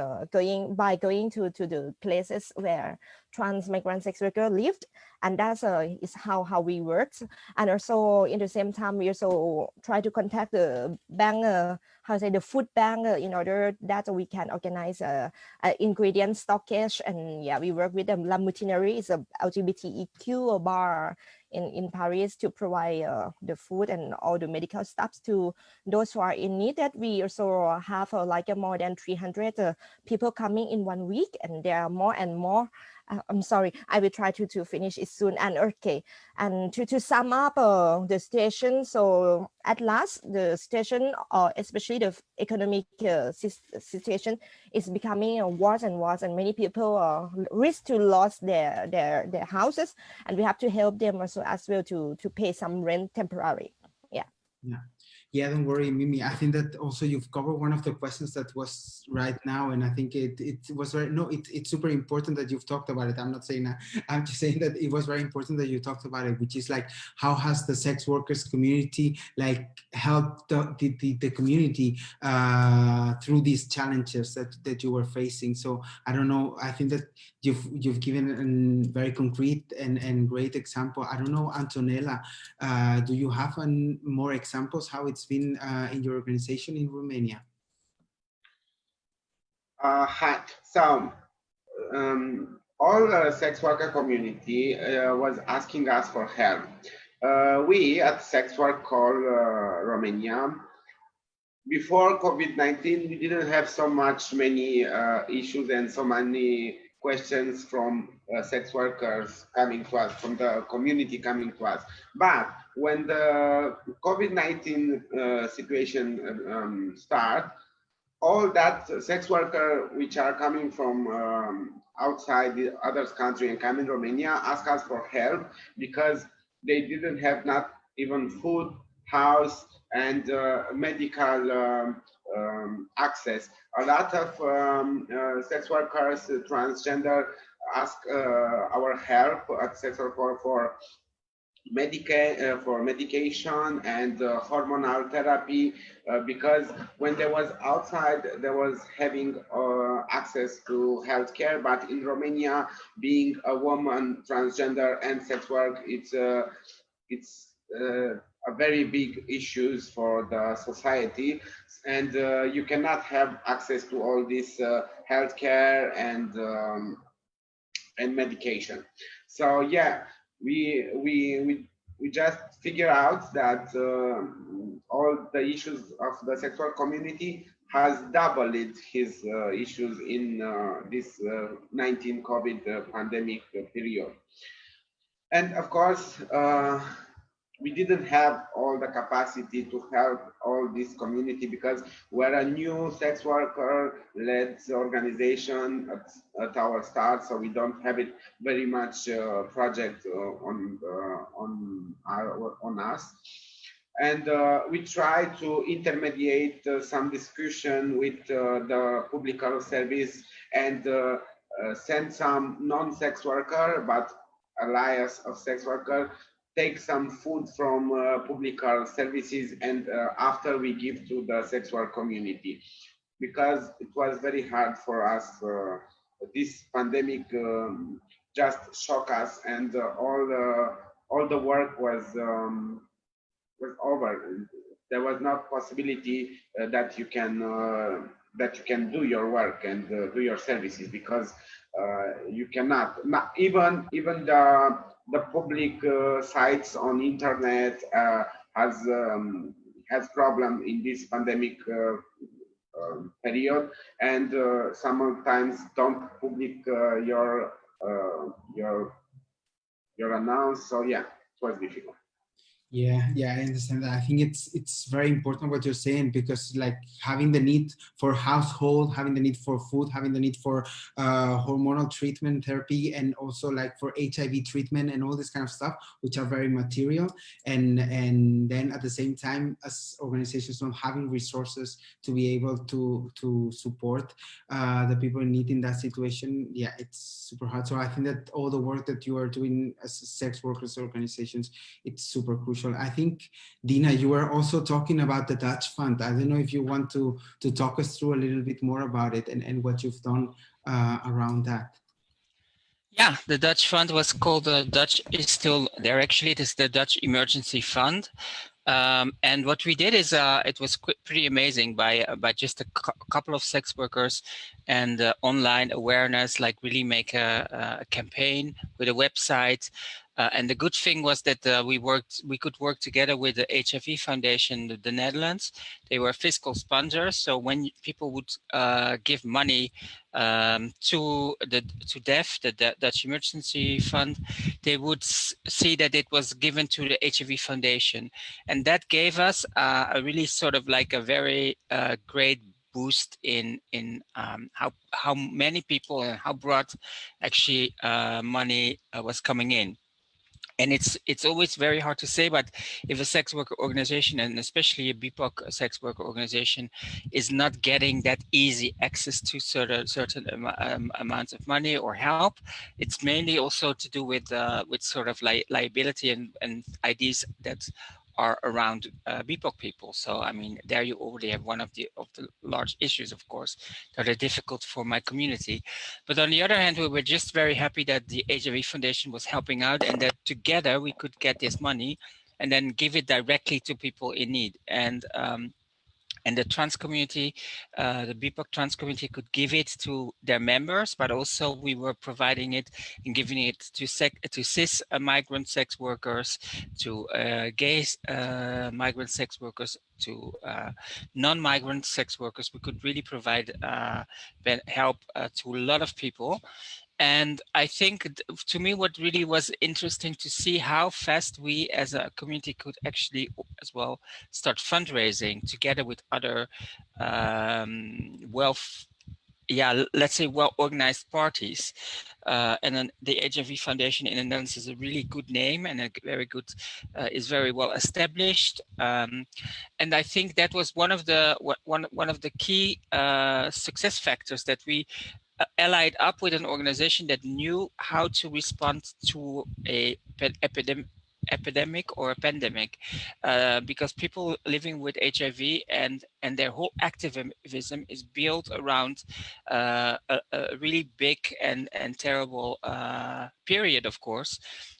going to the places where trans migrant sex workers lived, and that's is how we worked. And also in the same time, we also try to contact the bank, the food bank, in order that we can organize a ingredient stockage. And yeah, we work with La Mutinerie, is a LGBTEQ bar in Paris, to provide the food and all the medical stuff to those who are in need. That we also have more than 300 people coming in 1 week, and there are more and more. I'm sorry, I will try to finish it soon. And okay, and to sum up the situation, so at last the situation, especially the economic situation, is becoming worse and worse, and many people risk to lose their houses, and we have to help them also as well to pay some rent temporary. Yeah, don't worry, Mimi. I think that also you've covered one of the questions that was right now, and I think it was very, no, it's super important that you've talked about it. I'm not saying that, I'm just saying that it was very important that you talked about it, which is like, how has the sex workers community like helped the community through these challenges that you were facing? So I don't know, I think that you've given a very concrete and great example. I don't know, Antonella, do you have more examples how it's been in your organization in Romania? Hi. So all sex worker community was asking us for help. We at Sex Work Call Romania, before COVID-19, we didn't have so many issues and so many questions from sex workers coming to us, from the community coming to us. But when the COVID-19 situation started, all that sex worker which are coming from outside the other country and come in Romania ask us for help, because they didn't have not even food, house, and medical access. A lot of sex workers, transgender, ask our help at Sex Work for medication and hormonal therapy, because when they was outside, they was having access to healthcare, but in Romania, being a woman, transgender, and sex work, it's a very big issues for the society, and you cannot have access to all this healthcare and medication. So yeah, we just figure out that all the issues of the sexual community has doubled his issues in this 19 COVID pandemic period. And of course, we didn't have all the capacity to help all this community, because we're a new sex worker led organization at our start, so we don't have it very much project on us. And we try to intermediate some discussion with the public health service and send some non-sex worker but alliance of sex worker, take some food from public health services, and after we give to the sex work community, because it was very hard for us. This pandemic just shocked us, and all the work was over. There was not possibility that you can do your work and do your services, because you cannot. Even the public sites on internet has has problem in this pandemic period, and sometimes don't public your announce. So yeah, it was difficult. Yeah, I understand that. I think it's very important what you're saying, because like having the need for household, having the need for food, having the need for hormonal treatment therapy, and also like for HIV treatment and all this kind of stuff, which are very material. And then at the same time, as organizations not having resources to be able to support the people in need in that situation, yeah, it's super hard. So I think that all the work that you are doing as sex workers organizations, it's super crucial. I think, Dina, you were also talking about the Dutch Fund. I don't know if you want to talk us through a little bit more about it and what you've done around that. Yeah, the Dutch fund was called the Dutch is still there. Actually, it is the Dutch Emergency Fund. And what we did is it was pretty amazing by just a couple of sex workers and online awareness, like really make a campaign with a website. And the good thing was that we could work together with the HIV Foundation, the Netherlands. They were fiscal sponsors. So when people would give money to DEF, the Dutch Emergency Fund, they would see that it was given to the HIV Foundation. And that gave us a really sort of like a very great boost in how many people and how broad actually money was coming in. And it's always very hard to say, but if a sex worker organization, and especially a BIPOC sex worker organization, is not getting that easy access to certain amounts of money or help, it's mainly also to do with sort of liability and ideas that are around BIPOC people. So I mean, there you already have one of the large issues, of course, that are difficult for my community. But on the other hand, we were just very happy that the HIV Foundation was helping out, and that together we could get this money and then give it directly to people in need. And the trans community, the BIPOC trans community, could give it to their members, but also we were providing it and giving it to cis migrant sex workers, to gay migrant sex workers, to non-migrant sex workers. We could really provide help to a lot of people. And I think to me, what really was interesting to see how fast we as a community could actually as well start fundraising together with other let's say well-organized parties. And then the HIV Foundation in the Netherlands is a really good name and a very good, is very well established. And I think that was one of the key success factors, that we allied up with an organization that knew how to respond to a epidemic or a pandemic, because people living with HIV and their whole activism is built around a really big and terrible period, of course,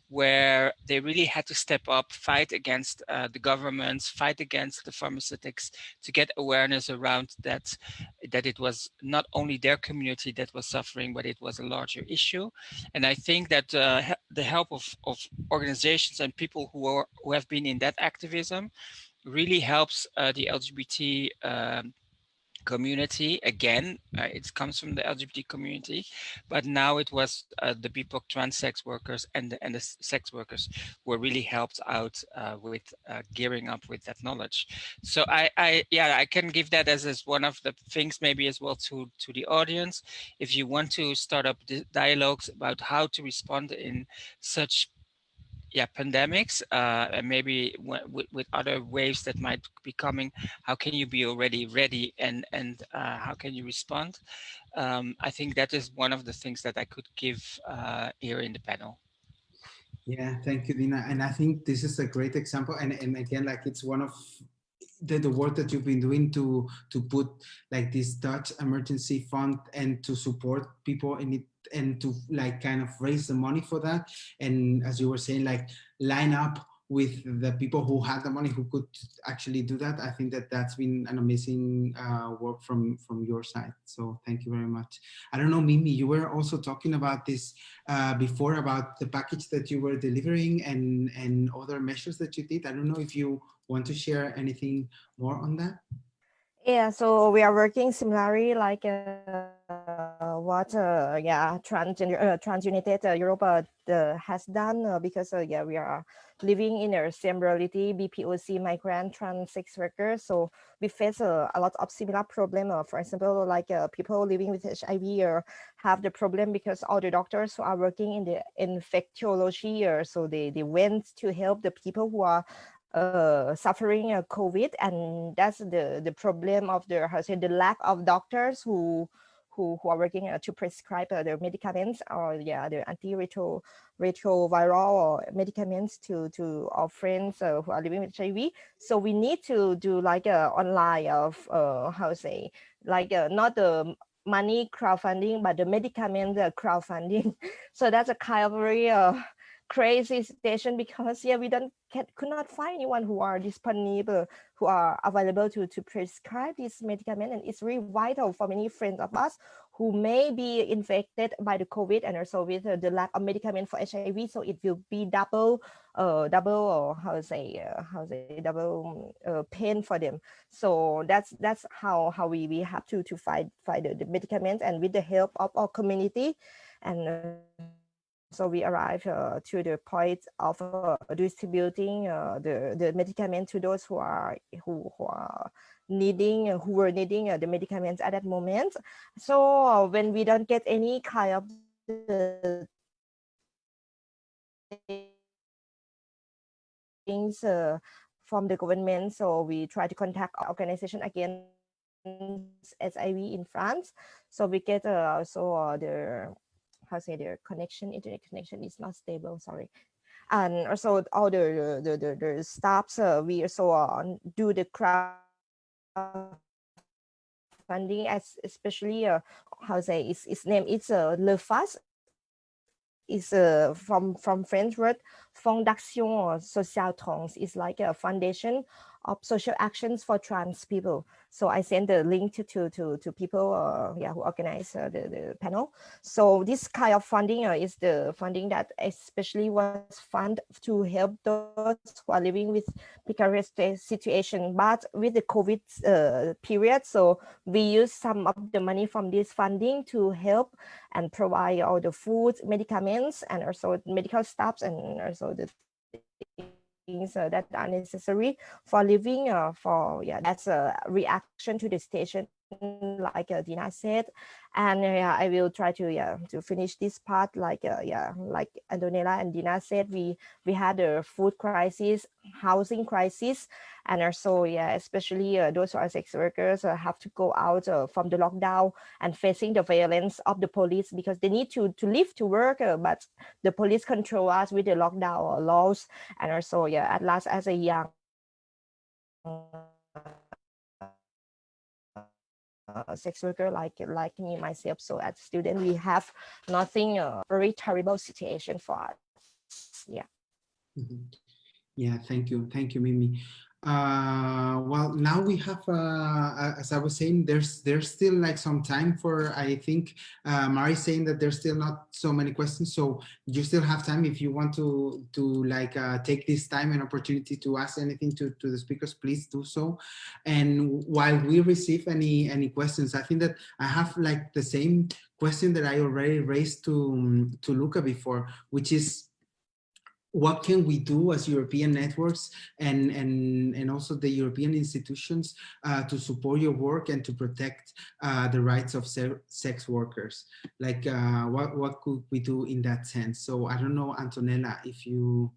where they really had to step up, fight against the governments, fight against the pharmaceutics, to get awareness around that it was not only their community that was suffering, but it was a larger issue. And I think that the help of organizations and people who have been in that activism really helps the LGBT community. Again, it comes from the LGBT community, but now it was the BIPOC trans sex workers and the sex workers were really helped out with gearing up with that knowledge. So I can give that as one of the things, maybe as well to the audience. If you want to start up dialogues about how to respond in such yeah, pandemics, and maybe with other waves that might be coming, how can you be already ready, and how can you respond? I think that is one of the things that I could give here in the panel. Yeah, thank you, Dina. And I think this is a great example. And again, like it's one of the work that you've been doing to put like this Dutch emergency fund and to support people in it and to like kind of raise the money for that. And as you were saying, like line up with the people who had the money who could actually do that. I think that that's been an amazing work from your side. So thank you very much. I don't know, Mimi, you were also talking about this before about the package that you were delivering and other measures that you did. I don't know if you want to share anything more on that? Yeah, so we are working similarly like TransUnited Europe has done because yeah, we are living in a same reality, BPOC, migrant, trans sex workers. So we face a lot of similar problem. For example, like people living with HIV have the problem because all the doctors who are working in the infectiology, so they went to help the people who are suffering COVID, and that's the problem of the how to say the lack of doctors who are working to prescribe the medicaments or yeah the retroviral medicaments to our friends who are living with HIV. So we need to do like a online of how to say like not the money crowdfunding but the medicament crowdfunding. So that's a kind of very crazy situation because yeah we could not find anyone who are disponible, who are available to prescribe this medicament, and it's really vital for many friends of us who may be infected by the COVID and also with the lack of medicament for HIV. So it will be double or how to say double pain for them. So that's how we have to fight the medicament, and with the help of our community. And so we arrive to the point of distributing the medicament to those who are needing who were needing the medicaments at that moment. So when we don't get any kind of the things from the government, so we try to contact our organization against HIV in France. So we get also the how say the connection, internet connection is not stable, sorry. And also all the staffs we also do the crowdfunding as especially how say its name, it's Le Fast, is from French word Fondation Social Trans. It's like a foundation of social actions for trans people. So I send the link to people yeah who organize the panel. So this kind of funding is the funding that especially was fund to help those who are living with precarious situation, but with the COVID period, so we use some of the money from this funding to help and provide all the food, medicaments, and also medical staffs, and also the things that are necessary for living for yeah that's a reaction to the station like Dina said. And yeah I will try to finish this part like Antonella and Dina said. We had a food crisis, housing crisis, and also yeah especially those who are sex workers have to go out from the lockdown and facing the violence of the police because they need to leave to work, but the police control us with the lockdown laws. And also yeah at last as a young sex worker like me myself, so as a student we have nothing very terrible situation for us. Yeah. Mhm. Yeah, thank you, Mimi. Well, now we have, as I was saying, there's still like some time for. I think Mari's saying that there's still not so many questions, so you still have time if you want to like take this time and opportunity to ask anything to the speakers. Please do so. And while we receive any questions, I think that I have like the same question that I already raised to Luca before, which is, what can we do as European networks and also the European institutions to support your work and to protect the rights of sex workers? Like what could we do in that sense? So I don't know, Antonella, if you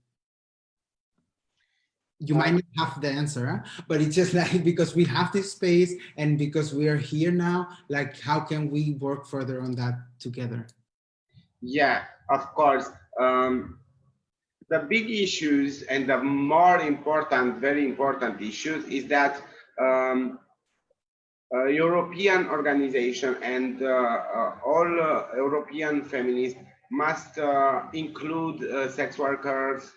you might not have the answer, huh? But it's just like, because we have this space and because we are here now, like, how can we work further on that together? Yeah, of course. The big issues and the more important, very important issues is that European organization and all European feminists must include sex workers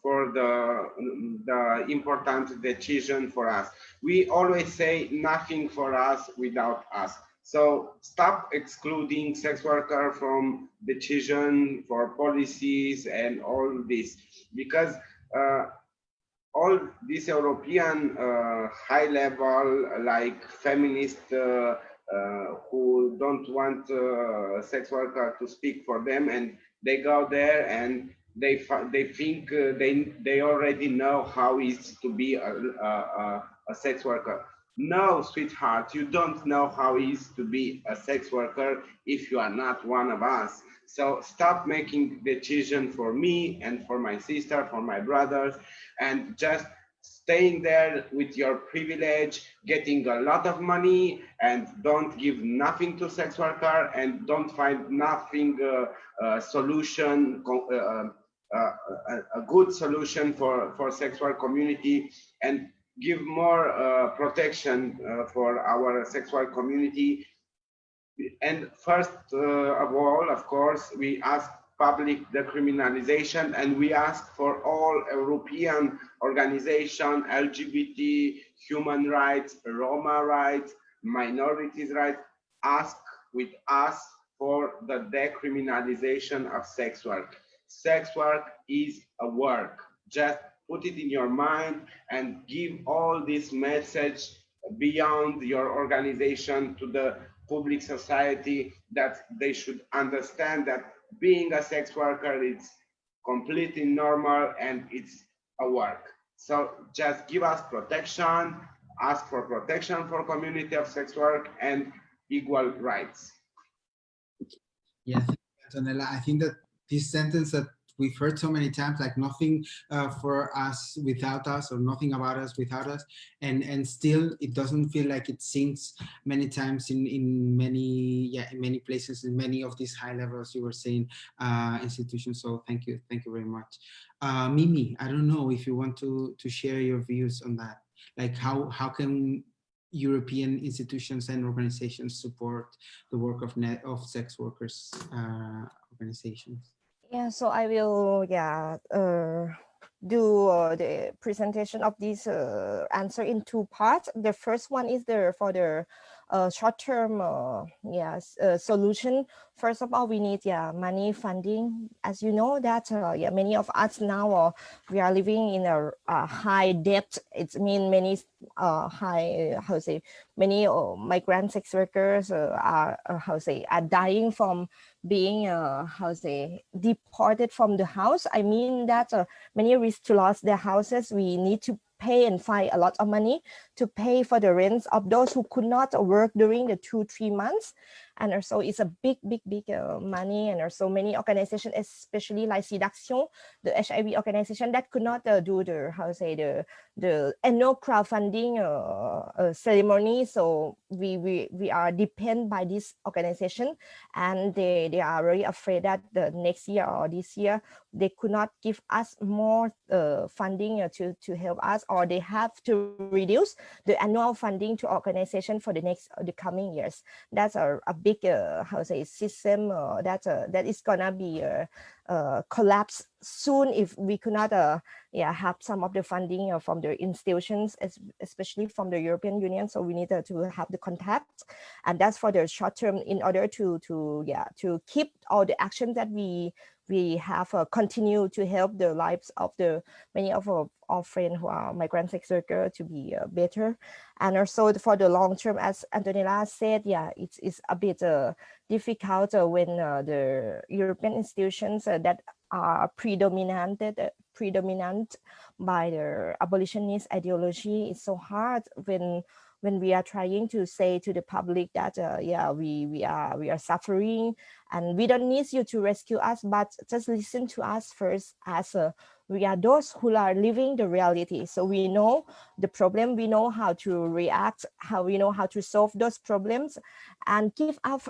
for the important decision for us. We always say nothing for us without us. So stop excluding sex worker from decision for policies and all this, because all these European high level, like feminist who don't want sex worker to speak for them, and they go there and they think they already know how it's to be a sex worker. No, sweetheart, you don't know how it is to be a sex worker if you are not one of us. So stop making decision for me and for my sister, for my brothers, and just staying there with your privilege, getting a lot of money, and don't give nothing to sex worker, and don't find nothing solution, a good solution for sex work community, and give more protection for our sex work community. And first of all, of course, we ask public decriminalization, and we ask for all European organization, LGBT, human rights, Roma rights, minorities rights, ask with us for the decriminalization of sex work. Sex work is a work. Just put it in your mind and give all this message beyond your organization to the public society, that they should understand that being a sex worker is completely normal and it's a work. So just give us protection, ask for protection for community of sex work and equal rights. Yeah, thank you, Antonella. I think that this sentence that we've heard so many times, like nothing for us without us, or nothing about us without us, and still it doesn't feel like it sinks many times in many places, in many of these high levels you were saying institutions. So thank you very much. Mimi, I don't know if you want to share your views on that. Like how can European institutions and organizations support the work of sex workers organizations? Yeah, so I will do the presentation of this answer in two parts. The first one is for the short-term solution. First of all, we need money funding. As you know that many of us now we are living in a high debt. It means many many migrant sex workers are dying from being deported from the house. I mean that many risk to lose their houses. We need to pay and find a lot of money to pay for the rents of those who could not work during the 2-3 months. And also it's a big money. And also many organizations, especially like SIDAction, the HIV organization, that could not do the annual crowdfunding ceremony. So we are dependent by this organization, and they are very afraid that the next year or this year they could not give us more funding to help us, or they have to reduce the annual funding to organization for the coming years. That's a big system that is gonna be collapse soon if we could not have some of the funding from the institutions, especially from the European Union. So we need to have the contact, and that's for the short term, in order to keep all the actions that we have continue to help the lives of the many of our friends who are migrant sex workers to be better. And also for the long term, as Antonella said, it's a bit difficult when the European institutions that are predominant by the abolitionist ideology. It's so hard when when we are trying to say to the public that yeah, we are suffering and we don't need you to rescue us, but just listen to us first, as we are those who are living the reality. So we know the problem, we know how to react, how we know how to solve those problems, and give us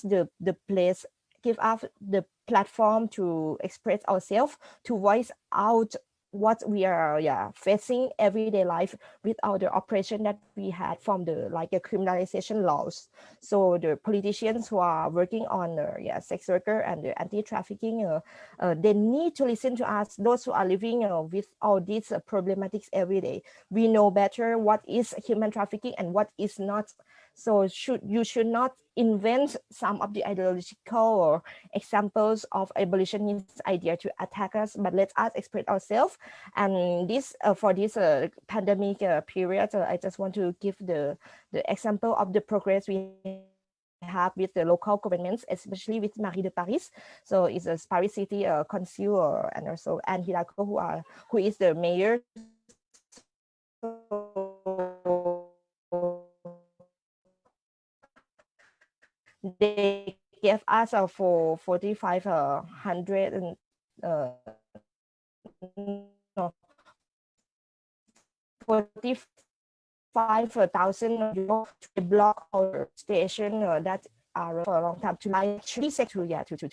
the place, give us the platform to express ourselves, to voice out what we are facing everyday life without the oppression that we had from the like a criminalization laws. So the politicians who are working on sex worker and the anti-trafficking, they need to listen to us, those who are living with all these problematics every day. We know better what is human trafficking and what is not. So you should not invent some of the ideological or examples of abolitionist idea to attack us, but let us express ourselves. And this for this pandemic period, I just want to give the example of the progress we have with the local governments, especially with Marie de Paris. So it's a Paris City Council, and also Anne Hidalgo, who is the mayor. They gave us for 4,500 and no, 45,000 euro to block our station that are for a long time to actually say to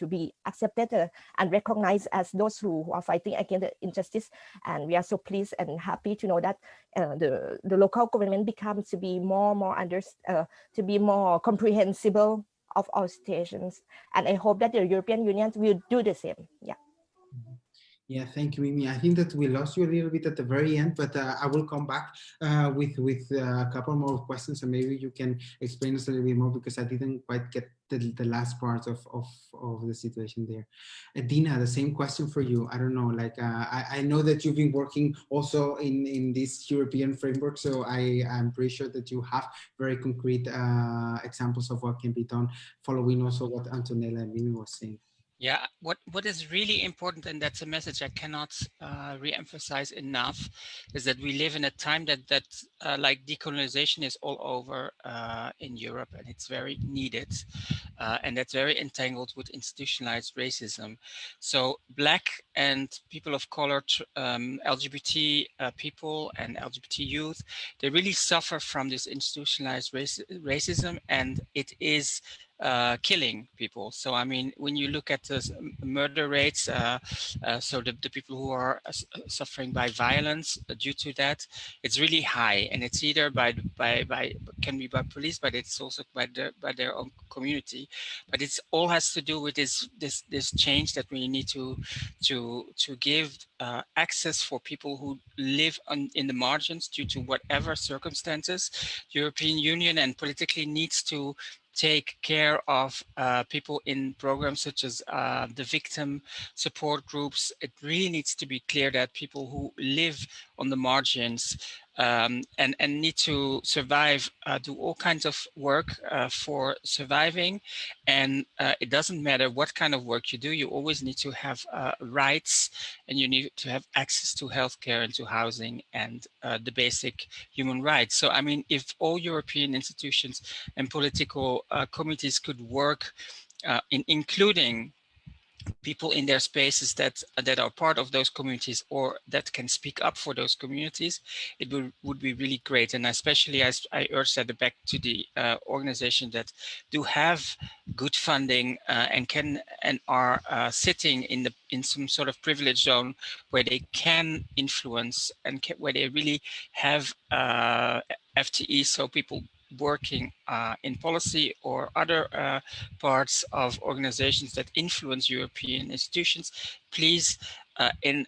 be accepted and recognized as those who are fighting against the injustice. And we are so pleased and happy to know that the local government becomes to be more to be more comprehensible of our stations. And I hope that the European Union will do the same. Yeah. Yeah, thank you, Mimi. I think that we lost you a little bit at the very end, but I will come back with a couple more questions, and maybe you can explain us a little bit more, because I didn't quite get the last part of the situation there. Dina, the same question for you. I don't know, like I know that you've been working also in this European framework, so I'm pretty sure that you have very concrete examples of what can be done, following also what Antonella and Mimi was saying. Yeah, what is really important, and that's a message I cannot re-emphasize enough, is that we live in a time that like decolonization is all over in Europe, and it's very needed, and that's very entangled with institutionalized racism. So Black and people of color, LGBT people and LGBT youth, they really suffer from this institutionalized racism, and it is killing people. So I mean, when you look at the murder rates, so the people who are suffering by violence due to that, it's really high, and it's either can be by police, but it's also by their own community. But it's all has to do with this change that we need to give access for people who live in the margins due to whatever circumstances. European Union and politically needs to take care of people in programs such as the victim support groups. It really needs to be clear that people who live on the margins and need to survive do all kinds of work for surviving. And it doesn't matter what kind of work you do, you always need to have rights, and you need to have access to healthcare and to housing and the basic human rights. So, I mean, if all European institutions and political committees could work in including people in their spaces that are part of those communities or that can speak up for those communities, it would be really great. And especially, as I urge that back to the organization that do have good funding and are sitting in some sort of privilege zone where they can influence and where they really have FTE, so people working in policy or other parts of organizations that influence European institutions, please and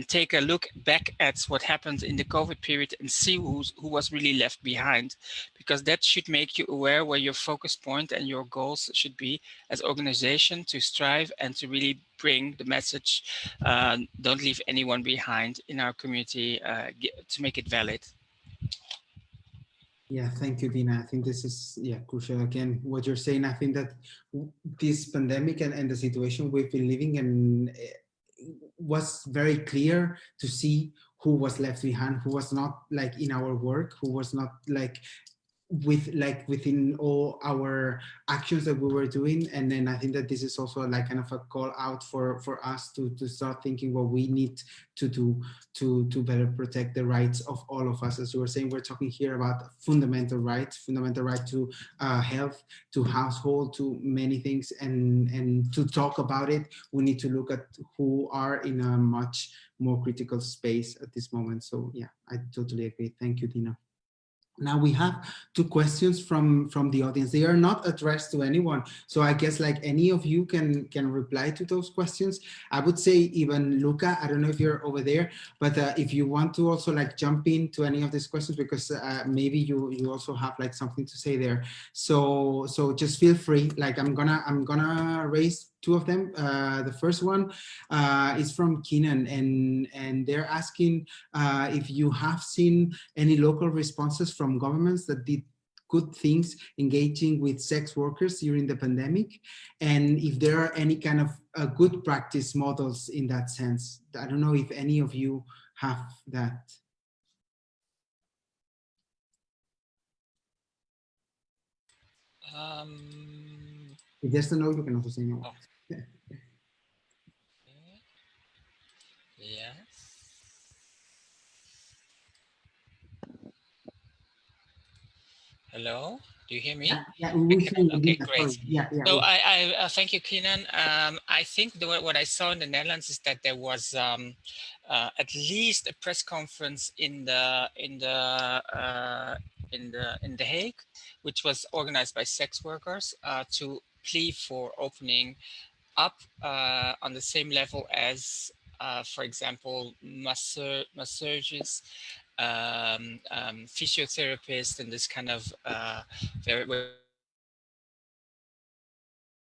take a look back at what happened in the COVID period and see who was really left behind, because that should make you aware where your focus point and your goals should be as organization to strive and to really bring the message, don't leave anyone behind in our community, to make it valid. Yeah, thank you, Dina. I think this is crucial. Again, what you're saying, I think that this pandemic and the situation we've been living in was very clear to see who was left behind, who was not like in our work, who was not like within all our actions that we were doing. And then I think that this is also like kind of a call out for us to start thinking what we need to do to better protect the rights of all of us. As you were saying, we're talking here about fundamental right to health, to household, to many things, and to talk about it, we need to look at who are in a much more critical space at this moment. So yeah, I totally agree. Thank you, Dina. Now we have two questions from the audience. They are not addressed to anyone, so I guess like any of you can reply to those questions. I would say even Luca, I don't know if you're over there, but if you want to also like jump into any of these questions, because maybe you also have like something to say there. So just feel free. Like I'm gonna raise two of them. The first one is from Keenan, and they're asking if you have seen any local responses from governments that did good things engaging with sex workers during the pandemic, and if there are any kind of good practice models in that sense. I don't know if any of you have that. If there's a no, you can also say no. Oh. Yes. Hello, do you hear me? Yeah, we hear you. Okay, great. Yeah. So I thank you, Keenan. I think what I saw in the Netherlands is that there was at least a press conference in the Hague, which was organized by sex workers to plea for opening up on the same level as, for example, massages, physiotherapists, and this kind of where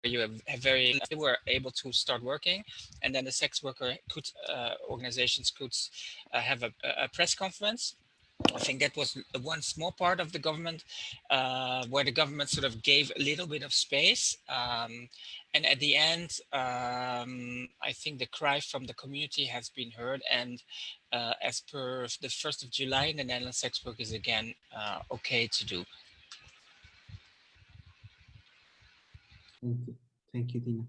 you have very, they were able to start working, and then the sex worker could organizations could have a press conference. I think that was one small part of the government where the government sort of gave a little bit of space. And at the end, I think the cry from the community has been heard. And as per the 1st of July in the Netherlands, sex work is again okay to do. Thank you, Dina.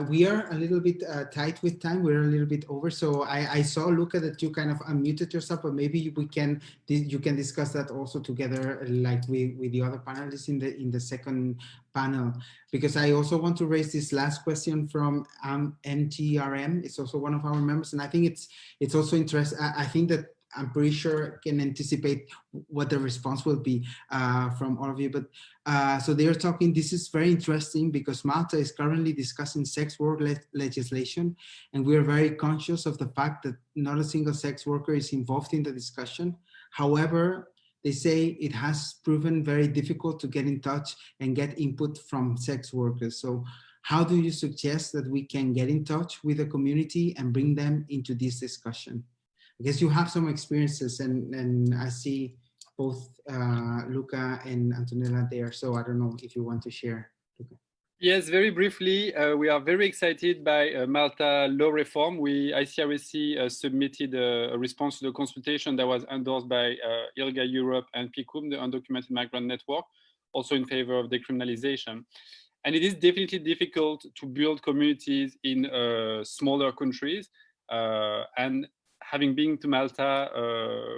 We are a little bit tight with time. We're a little bit over. So I saw, Luca, that you kind of unmuted yourself, but maybe you can discuss that also together, like with the other panelists in the second panel, because I also want to raise this last question from MTRM. It's also one of our members, and I think it's also interesting. I think that I'm pretty sure can anticipate what the response will be from all of you. But so they're talking, this is very interesting because Malta is currently discussing sex work legislation. And we are very conscious of the fact that not a single sex worker is involved in the discussion. However, they say it has proven very difficult to get in touch and get input from sex workers. So how do you suggest that we can get in touch with the community and bring them into this discussion? I guess you have some experiences, and I see both Luca and Antonella there. So I don't know if you want to share, Luca. Yes, very briefly, we are very excited by Malta law reform. ICRSE submitted a response to the consultation that was endorsed by ILGA Europe and PICUM, the Undocumented Migrant Network, also in favor of decriminalization. And it is definitely difficult to build communities in smaller countries. And having been to Malta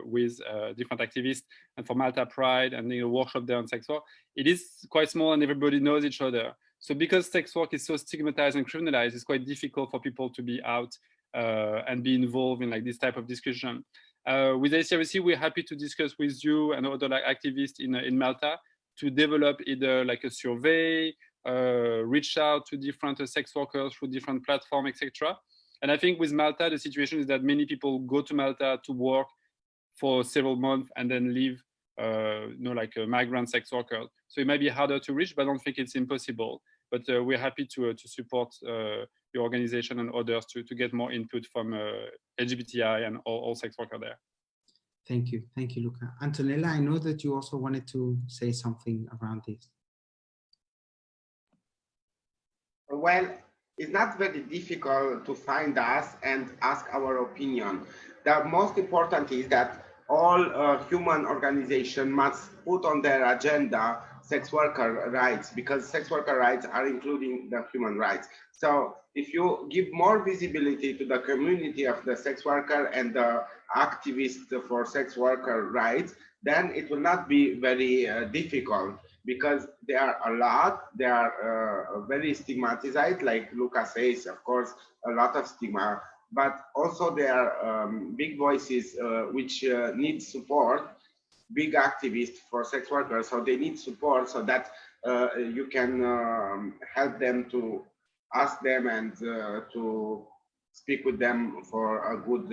with different activists and for Malta Pride and a workshop there on sex work, it is quite small and everybody knows each other. So because sex work is so stigmatized and criminalized, it's quite difficult for people to be out and be involved in like this type of discussion. With ICRSE, we're happy to discuss with you and other like activists in Malta to develop either like a survey, reach out to different sex workers through different platforms, etc. And I think with Malta, the situation is that many people go to Malta to work for several months and then leave, like a migrant sex worker. So it might be harder to reach, but I don't think it's impossible. But we're happy to support your organization and others to get more input from LGBTI and all sex workers there. Thank you, Luca. Antonella, I know that you also wanted to say something around this. Well, it's not very difficult to find us and ask our opinion. The most important is that all human organization must put on their agenda sex worker rights, because sex worker rights are including the human rights. So if you give more visibility to the community of the sex worker and the activists for sex worker rights, then it will not be very difficult, because there are a lot, they are very stigmatized, like Luca says, of course, a lot of stigma, but also there are big voices which need support, big activists for sex workers, so they need support so that you can help them to ask them and to speak with them for a good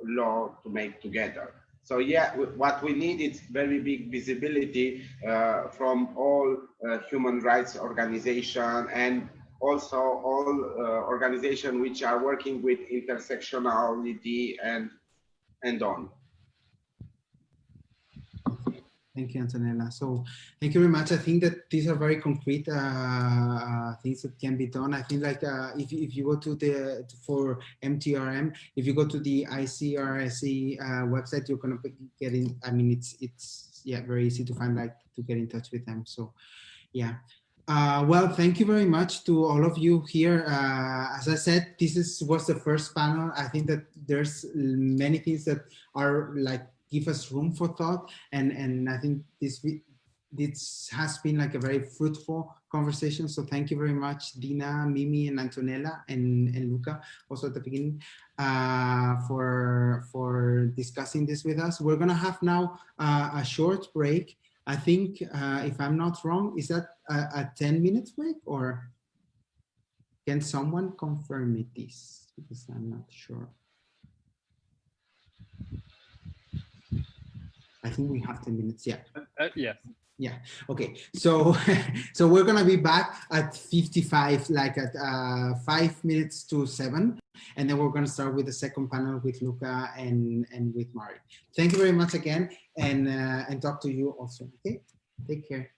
law to make together. So yeah, what we need is very big visibility from all human rights organization, and also all organizations which are working with intersectionality and on. Thank you, Antonella. So thank you very much. I think that these are very concrete things that can be done. I think like if you go to for MTRM, if you go to the ICRSE website, you're gonna get in. I mean, it's yeah, very easy to find, like, to get in touch with them. So yeah. Well, thank you very much to all of you here. As I said, was the first panel. I think that there's many things that are like give us room for thought, and I think this has been like a very fruitful conversation. So thank you very much, Dina, Mimi, and Antonella, and Luca, also at the beginning, for discussing this with us. We're gonna have now a short break. I think, if I'm not wrong, is that a 10-minute break, or can someone confirm me this? Because I'm not sure. I think we have 10 minutes. Yeah. Yes. Yeah. Okay. So, so we're gonna be back at 55, like at 5 minutes to 7, and then we're gonna start with the second panel with Luca and with Mari. Thank you very much again, and talk to you also. Okay. Take care.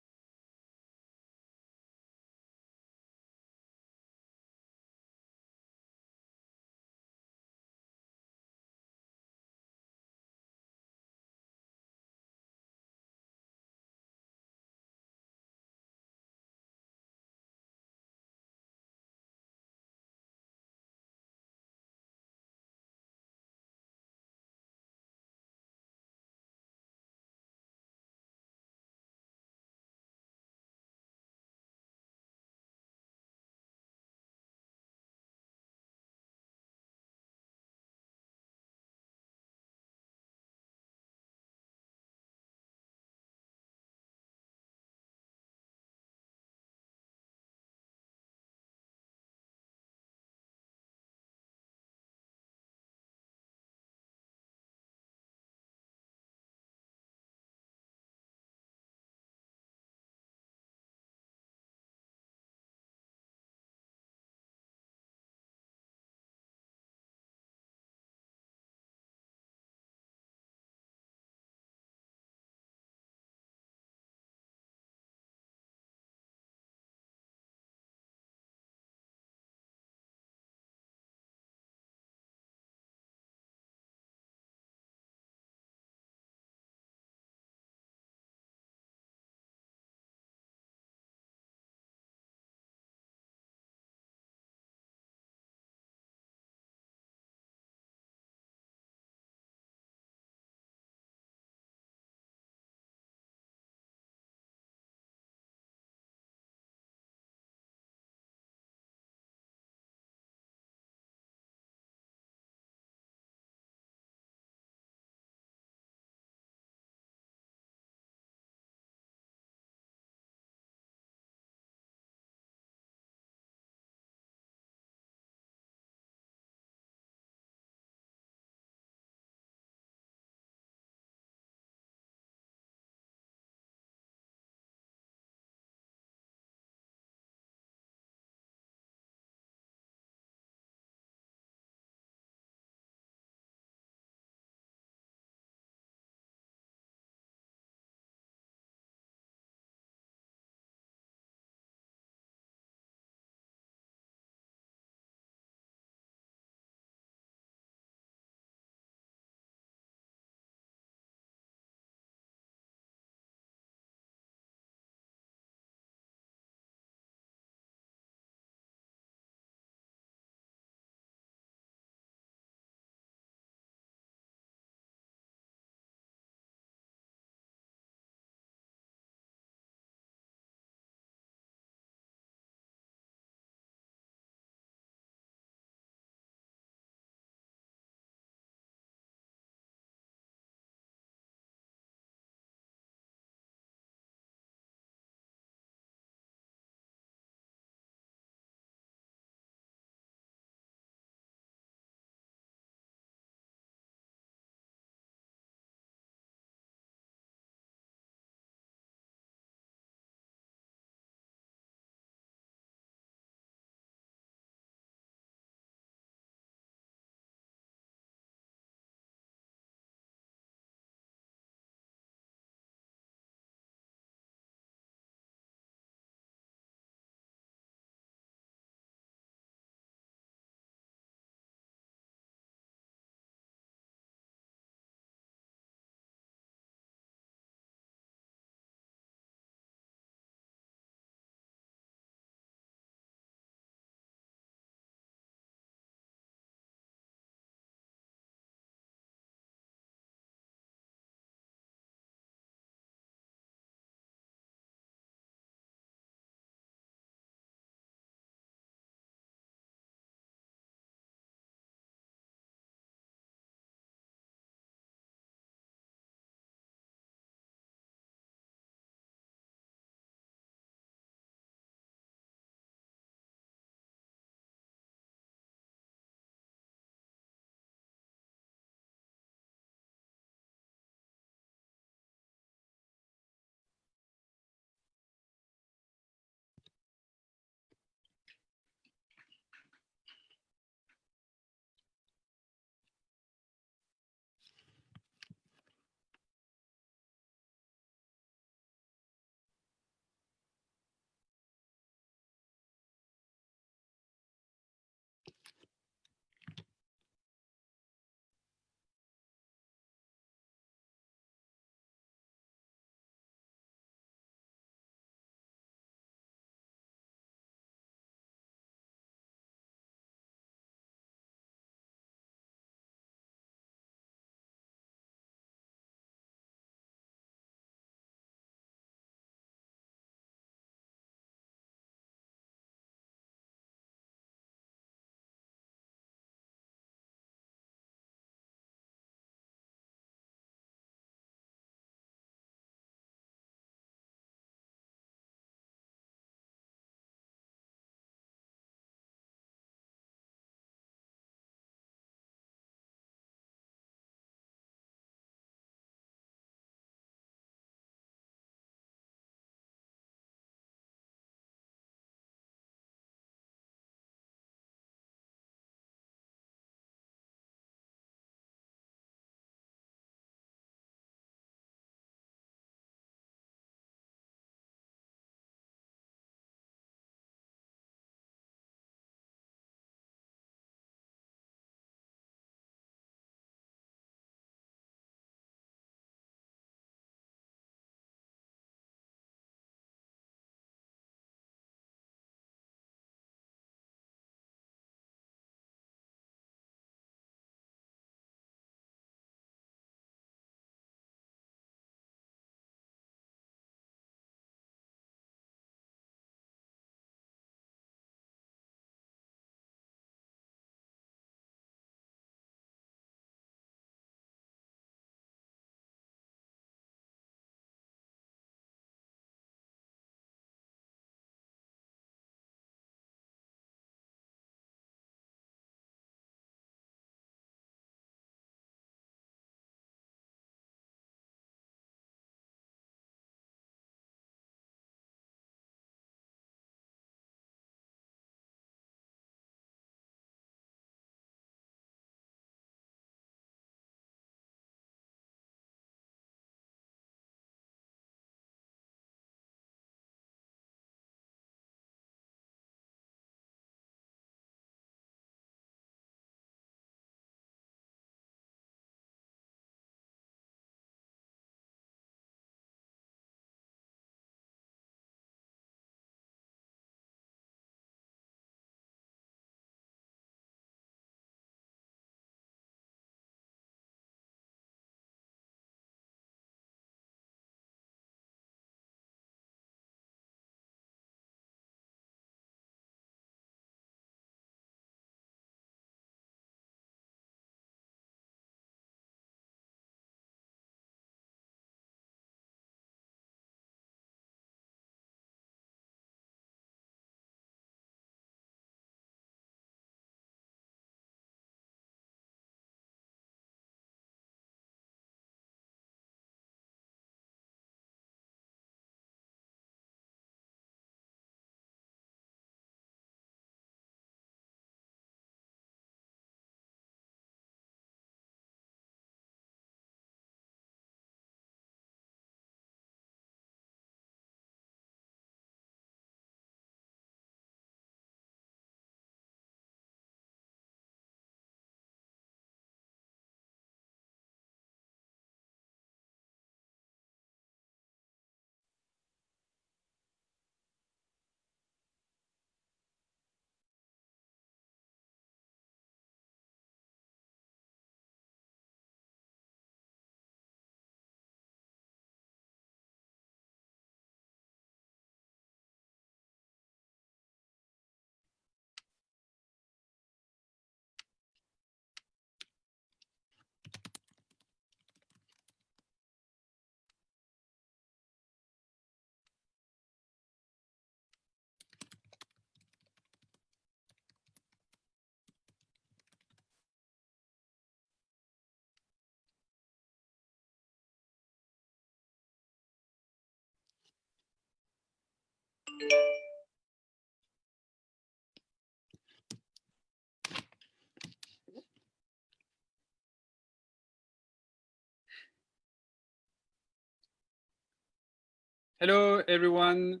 Hello, everyone.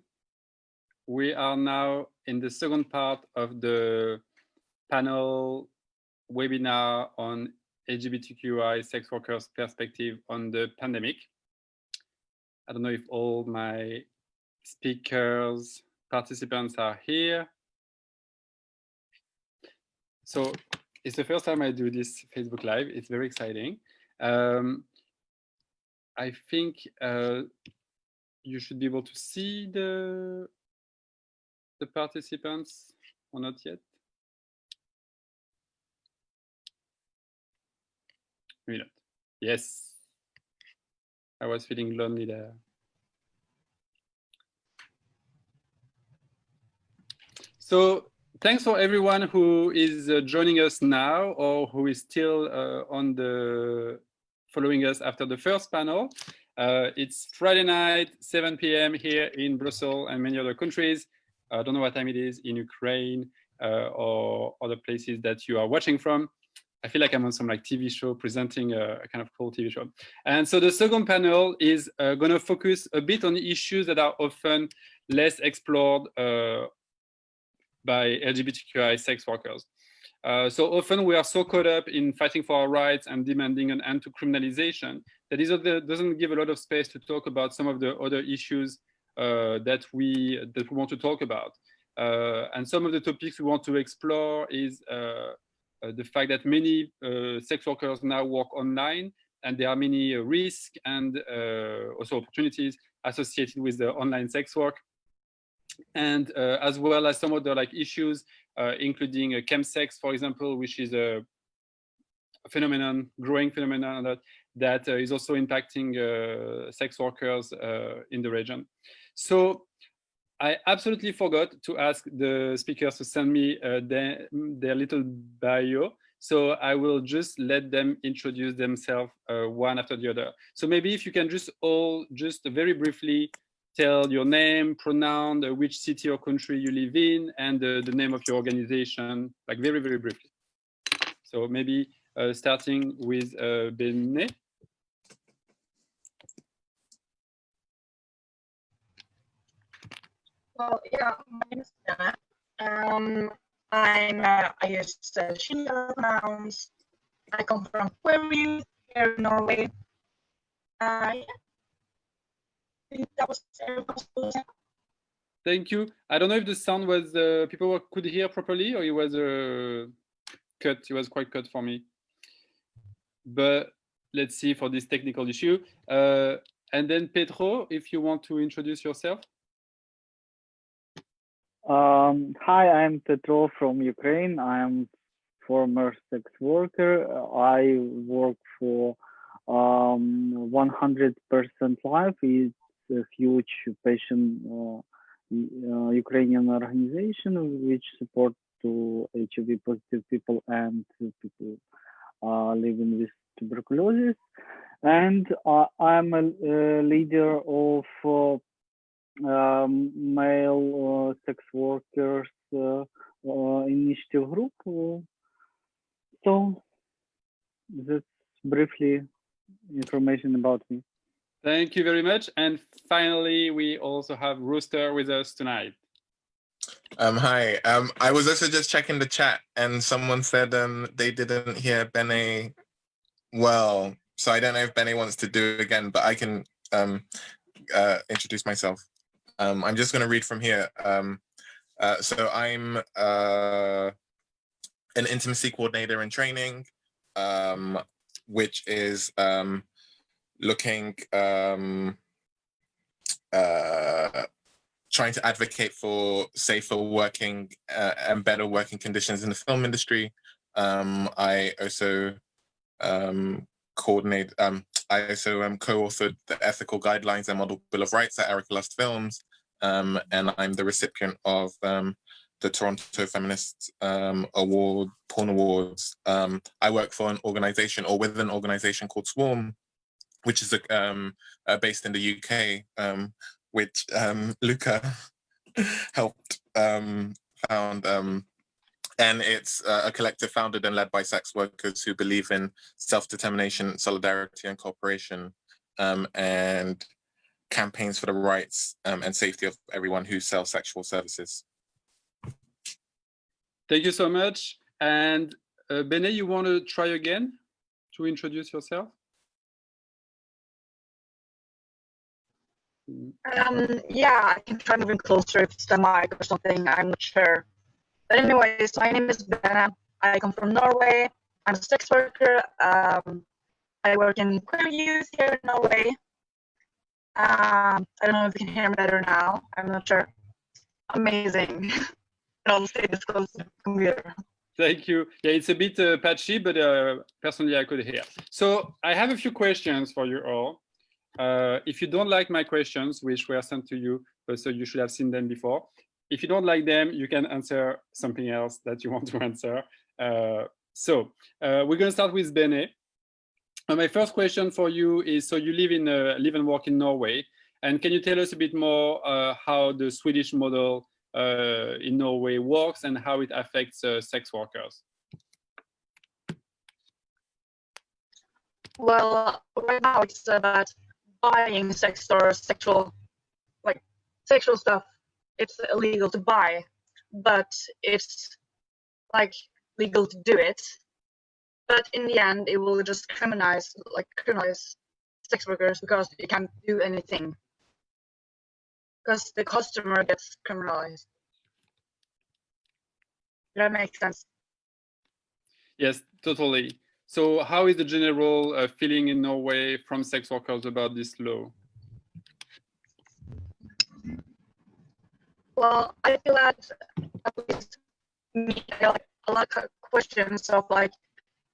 We are now in the second part of the panel webinar on LGBTQI sex workers' perspective on the pandemic. I don't know if all my speakers, participants are here. So it's the first time I do this Facebook Live. It's very exciting. I think you should be able to see the participants or not yet. Maybe not. Yes. I was feeling lonely there. So thanks for everyone who is joining us now or who is still following us after the first panel. It's Friday night, 7 p.m. here in Brussels and many other countries. I don't know what time it is in Ukraine or other places that you are watching from. I feel like I'm on some like TV show presenting a kind of cool TV show. And so the second panel is going to focus a bit on issues that are often less explored by LGBTQI sex workers. So often we are so caught up in fighting for our rights and demanding an end to criminalization that it doesn't give a lot of space to talk about some of the other issues that we want to talk about. And some of the topics we want to explore is the fact that many sex workers now work online, and there are many risks and also opportunities associated with the online sex work. And as well as some other like issues, including chemsex, for example, which is a phenomenon, growing phenomenon that is also impacting sex workers in the region. So I absolutely forgot to ask the speakers to send me their little bio. So I will just let them introduce themselves one after the other. So maybe if you can just all just very briefly tell your name, pronoun, which city or country you live in, and the name of your organization, like very, very briefly. So maybe starting with Bene. Well, yeah, my name is Bene. I use she pronouns. I come from Query here in Norway. Yeah. That was Thank you. I don't know if the sound was people could hear properly, or it was cut. It was quite cut for me. But let's see for this technical issue. And then Pedro, if you want to introduce yourself. Hi, I'm Petro from Ukraine. I'm former sex worker. I work for 100% Life. It's a huge patient Ukrainian organization which support to HIV positive people and people living with tuberculosis. And I'm a leader of male sex workers initiative group. So that's briefly information about me. Thank you very much. And finally, we also have Rooster with us tonight. Hi. I was also just checking the chat, and someone said they didn't hear Bene well. So I don't know if Bene wants to do it again, but I can introduce myself. I'm just going to read from here. So I'm an intimacy coordinator in training, which is looking, trying to advocate for safer working and better working conditions in the film industry. I also coordinate, I also co-authored the ethical guidelines and model bill of rights at Eric Lust Films, and I'm the recipient of the Toronto Feminist Award, Porn Awards. I work for an organization, or with an organization called Swarm, which is based in the UK, which Luca helped found. And it's a collective founded and led by sex workers who believe in self-determination, solidarity, and cooperation, and campaigns for the rights and safety of everyone who sells sexual services. Thank you so much. And Bene, you want to try again to introduce yourself? Yeah, I can try moving closer if it's the mic or something. I'm not sure. But anyways, my name is Benna. I come from Norway. I'm a sex worker. I work in queer youth here in Norway. I don't know if you can hear me better now. I'm not sure. Amazing. I'll stay this close to the computer. Thank you. Yeah, it's a bit patchy, but personally I could hear. So I have a few questions for you all. If you don't like my questions, which were sent to you, so you should have seen them before. If you don't like them, you can answer something else that you want to answer. So we're going to start with Bene. My first question for you is: so you live and work in Norway, and can you tell us a bit more how the Swedish model in Norway works and how it affects sex workers? Well, right now it's about buying sex or sexual stuff. It's illegal to buy, but it's legal to do it. But in the end, it will just criminalize sex workers because you can't do anything because the customer gets criminalized. That makes sense. Yes, totally. So how is the general feeling in Norway from sex workers about this law? Well, I feel that at least me, I got a lot of questions of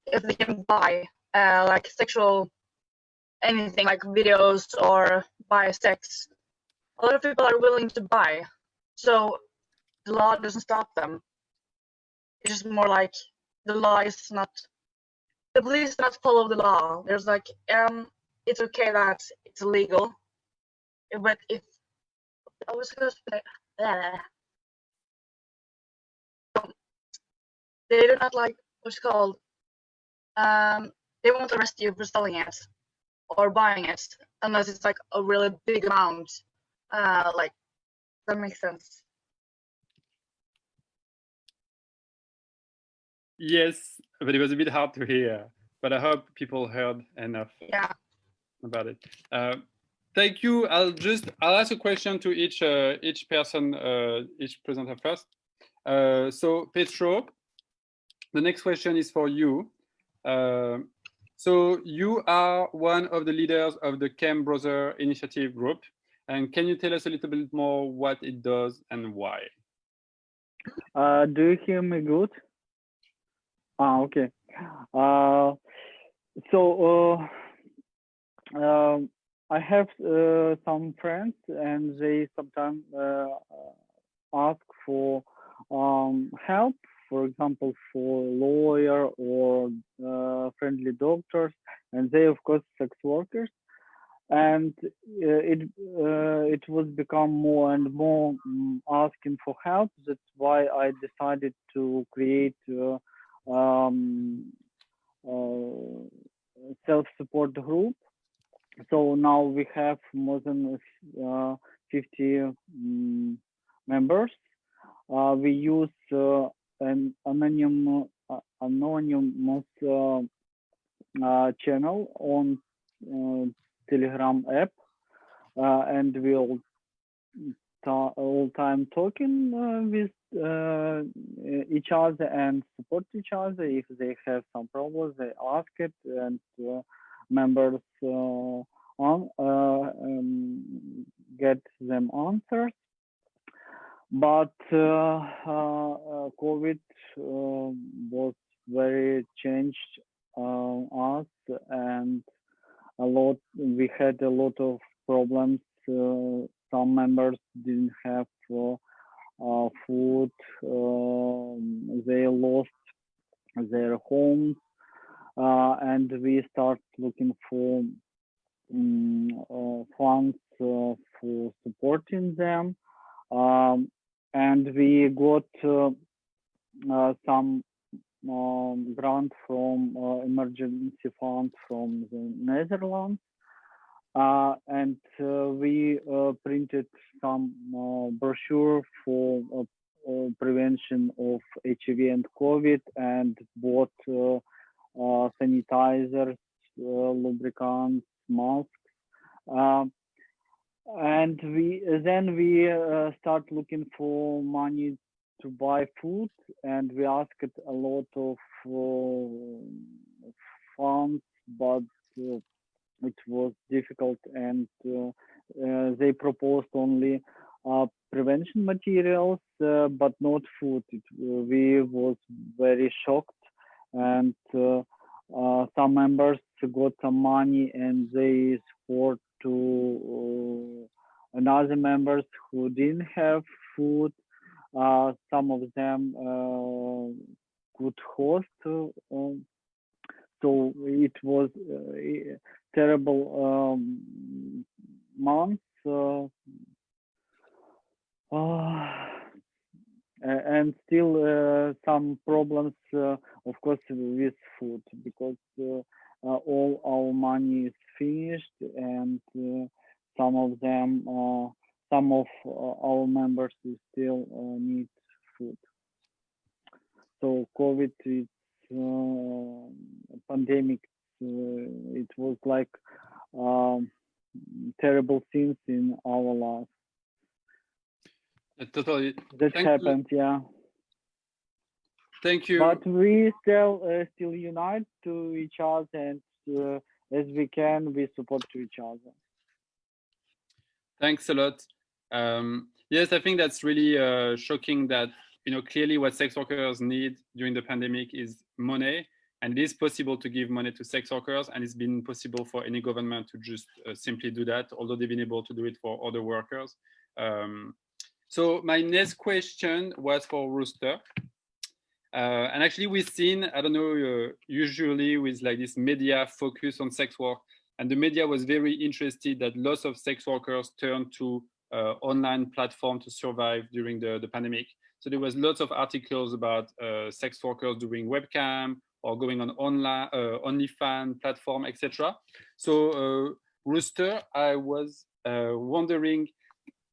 if they can buy sexual anything like videos or buy sex. A lot of people are willing to buy, so the law doesn't stop them. It's just more like the law is not, the police not follow the law. There's it's okay that it's illegal, but if I was gonna say, they do not what's it called. They won't arrest you for selling it or buying it unless it's a really big amount. That makes sense. Yes, but it was a bit hard to hear, but I hope people heard enough about it. Thank you. I'll ask a question to each person, each presenter first. So Petro, the next question is for you. So you are one of the leaders of the Chem Brother Initiative group. And can you tell us a little bit more what it does and why? Do you hear me good? Okay. I have some friends, and they sometimes ask for help, for example, for lawyer or friendly doctors, and they, of course, sex workers. And it was become more and more asking for help. That's why I decided to create self-support group. So now we have more than 50 members. We use an anonymous channel on Telegram app, and we all time talking with each other and support each other. If they have some problems, they ask it, and members get them answers. But COVID was very changed us, and we had a lot of problems. Some members didn't have food. They lost their homes, and we start looking for funds for supporting them. and we got some grant from emergency fund from the Netherlands, and we printed some brochure for prevention of HIV and COVID, and bought sanitizers, lubricants, masks, and we start looking for money to buy food, and we asked a lot of funds, but it was difficult, and they proposed only prevention materials, but not food. We was very shocked, and some members got some money and they support to another members who didn't have food. Some of them could host, so it was a terrible month, and still some problems, of course, with food, because all our money is finished, and some of our members still need food. So COVID is pandemic. It was like terrible things in our life. Totally. That Thank happened, yeah. Thank you. But we still unite to each other, and as we can, we support to each other. Thanks a lot. Yes, I think that's really shocking that, clearly what sex workers need during the pandemic is money, and it is possible to give money to sex workers, and it's been possible for any government to just simply do that, although they've been able to do it for other workers. So my next question was for Rooster. And actually we've seen, I don't know, usually with like this media focus on sex work, and the media was very interested that lots of sex workers turned to online platform to survive during the pandemic. So there was lots of articles about sex workers doing webcam or going on online OnlyFans platform, etc. So Rooster, I was wondering,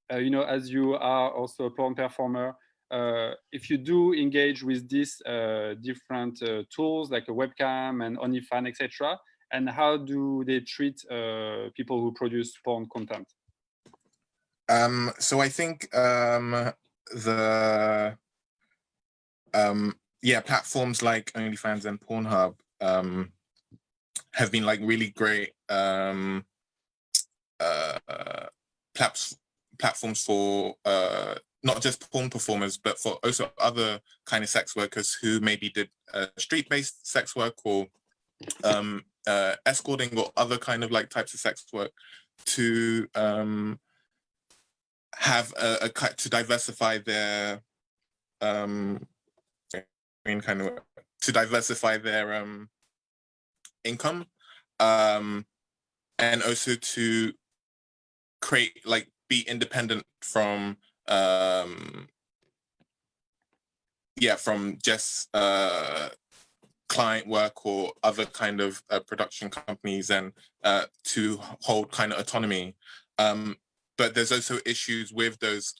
as you are also a porn performer, if you do engage with these different tools like a webcam and OnlyFans, etc., and how do they treat people who produce porn content? So I think platforms like OnlyFans and Pornhub have been like really great platforms for not just porn performers, but for also other kind of sex workers who maybe did street-based sex work or escorting or other kind of like types of sex work to have to diversify their income, and also to create, like, be independent from from just client work or other kind of production companies, and to hold kind of autonomy. But there's also issues with those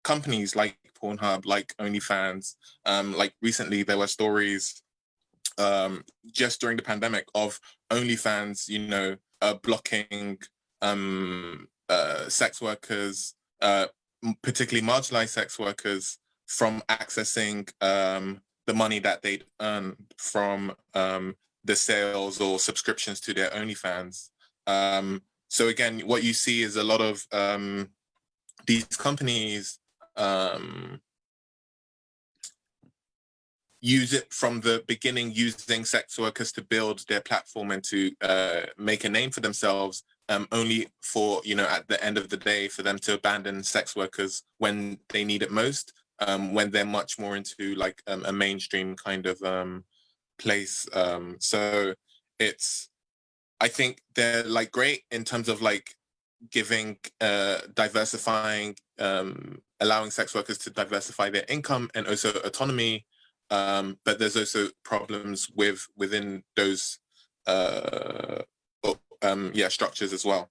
companies like Pornhub, like OnlyFans. Like recently there were stories just during the pandemic of OnlyFans, blocking sex workers, particularly marginalized sex workers, from accessing the money that they'd earn from the sales or subscriptions to their OnlyFans. So again, what you see is a lot of these companies use it from the beginning, using sex workers to build their platform and to make a name for themselves, only for, at the end of the day, for them to abandon sex workers when they need it most, when they're much more into like a mainstream kind of place. So I think they're like great in terms of like giving, diversifying, allowing sex workers to diversify their income and also autonomy. But there's also problems within those structures as well.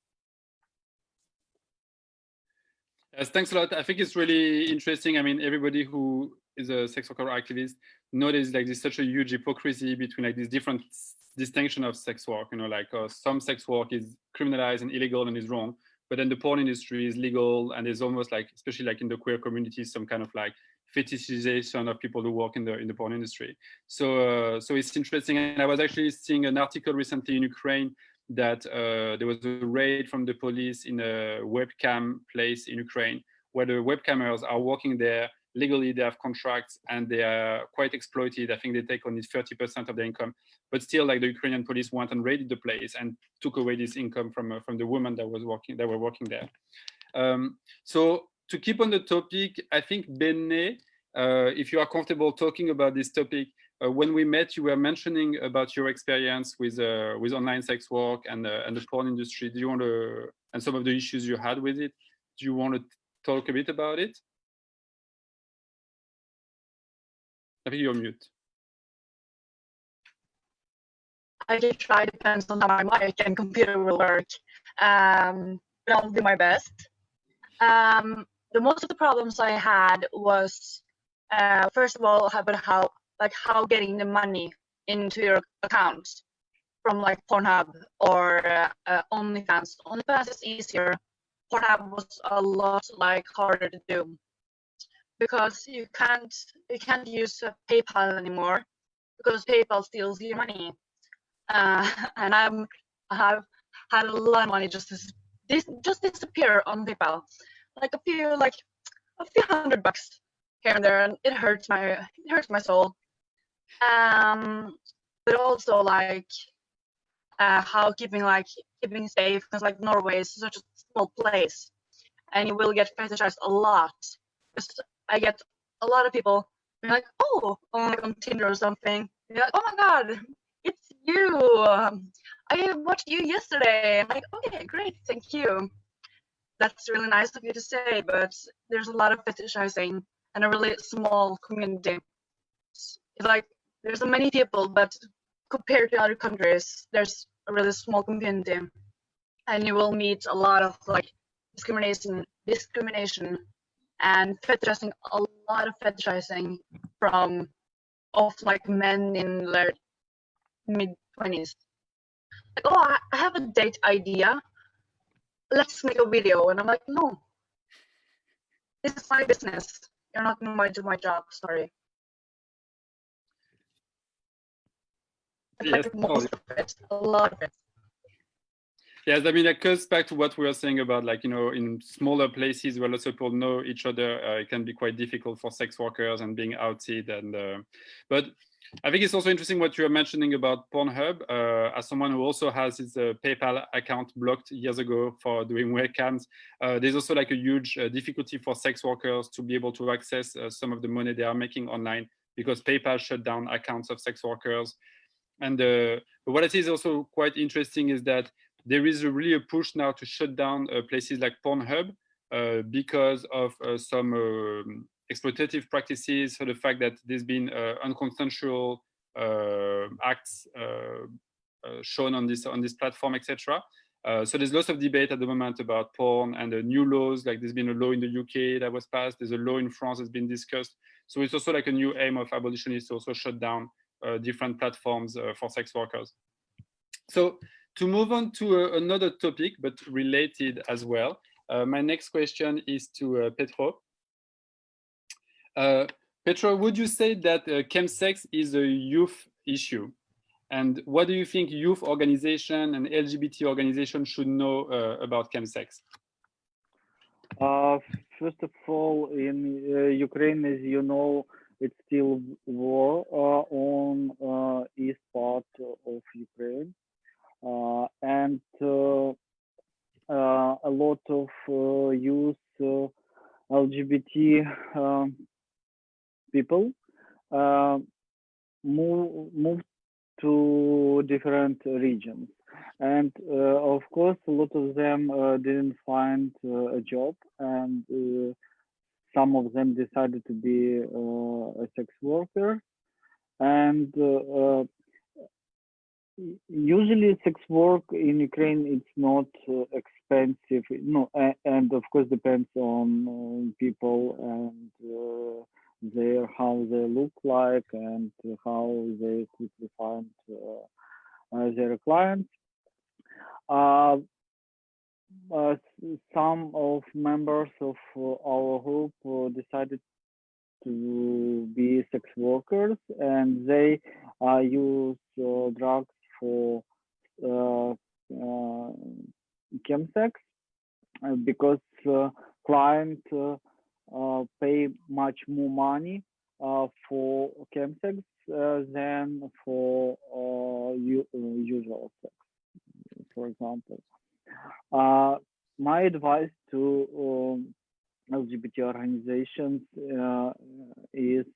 Yes, thanks a lot. I think it's really interesting. I mean, everybody who is a sex worker activist notices like there's such a huge hypocrisy between like these different distinction of sex work. You know, like some sex work is criminalized and illegal and is wrong, but then the porn industry is legal and there's almost like, especially like in the queer community, some kind of like fetishization of people who work in the porn industry. So it's interesting. And I was actually seeing an article recently in Ukraine that there was a raid from the police in a webcam place in Ukraine where the webcammers are working there legally. They have contracts and they are quite exploited. I think they take only 30% of their income, but still like the Ukrainian police went and raided the place and took away this income from the women that were working there. So to keep on the topic, I think Benne, if you are comfortable talking about this topic, when we met, you were mentioning about your experience with online sex work and the porn industry. Do you want to, and some of the issues you had with it? Do you want to talk a bit about it? I think you're on mute. I can try, depends on how my mic and computer will work. But I'll do my best. The most of the problems I had was, first of all, how getting the money into your account from like Pornhub or OnlyFans. OnlyFans is easier. Pornhub was a lot like harder to do because you can't use PayPal anymore because PayPal steals your money. And I have had a lot of money just disappear on PayPal, like a few $100 here and there, and it hurts my soul. But also like how keeping safe, because like Norway is such a small place, and you will get fetishized a lot. Because I get a lot of people being like, oh, like on Tinder or something. You're like, oh my god, it's you. I watched you yesterday. I'm like, okay, great, thank you. That's really nice of you to say, but there's a lot of fetishizing and a really small community. It's like there's so many people, but compared to other countries, there's a really small community, and you will meet a lot of like discrimination and fetishizing, a lot of fetishizing of like men in their mid-20s. Like, oh, I have a date idea. Let's make a video. And I'm like, no, this is my business. You're not going to do my job. Sorry. Yes, like most of it, a lot of it. Yes, I mean, that goes back to what we were saying about, like, you know, in smaller places where lots of people know each other, it can be quite difficult for sex workers and being outed. And but I think it's also interesting what you were mentioning about Pornhub. As someone who also has his PayPal account blocked years ago for doing webcams, there's also like a huge difficulty for sex workers to be able to access some of the money they are making online because PayPal shut down accounts of sex workers. And what I see is also quite interesting is that there is really a push now to shut down places like Pornhub because of some exploitative practices, for the fact that there's been unconsensual acts shown on this platform, etc. So there's lots of debate at the moment about porn and the new laws. Like there's been a law in the UK that was passed. There's a law in France that's been discussed. So it's also like a new aim of abolitionists to also shut down different platforms for sex workers. So to move on to another topic, but related as well, my next question is to Petro. Petro, would you say that chemsex is a youth issue? And what do you think youth organization and LGBT organizations should know about chemsex? First of all, in Ukraine, as you know, it's still war on east part of Ukraine, and a lot of youth LGBT people move to different regions. And of course, a lot of them didn't find a job, and some of them decided to be a sex worker. And usually sex work in Ukraine, it's not expensive. No, and of course depends on people and how they look like and how they quickly find their clients. Some of members of our group decided to be sex workers, and they use drugs for chemsex because clients pay much more money for chemsex than for usual sex, for example. My advice to LGBT organizations is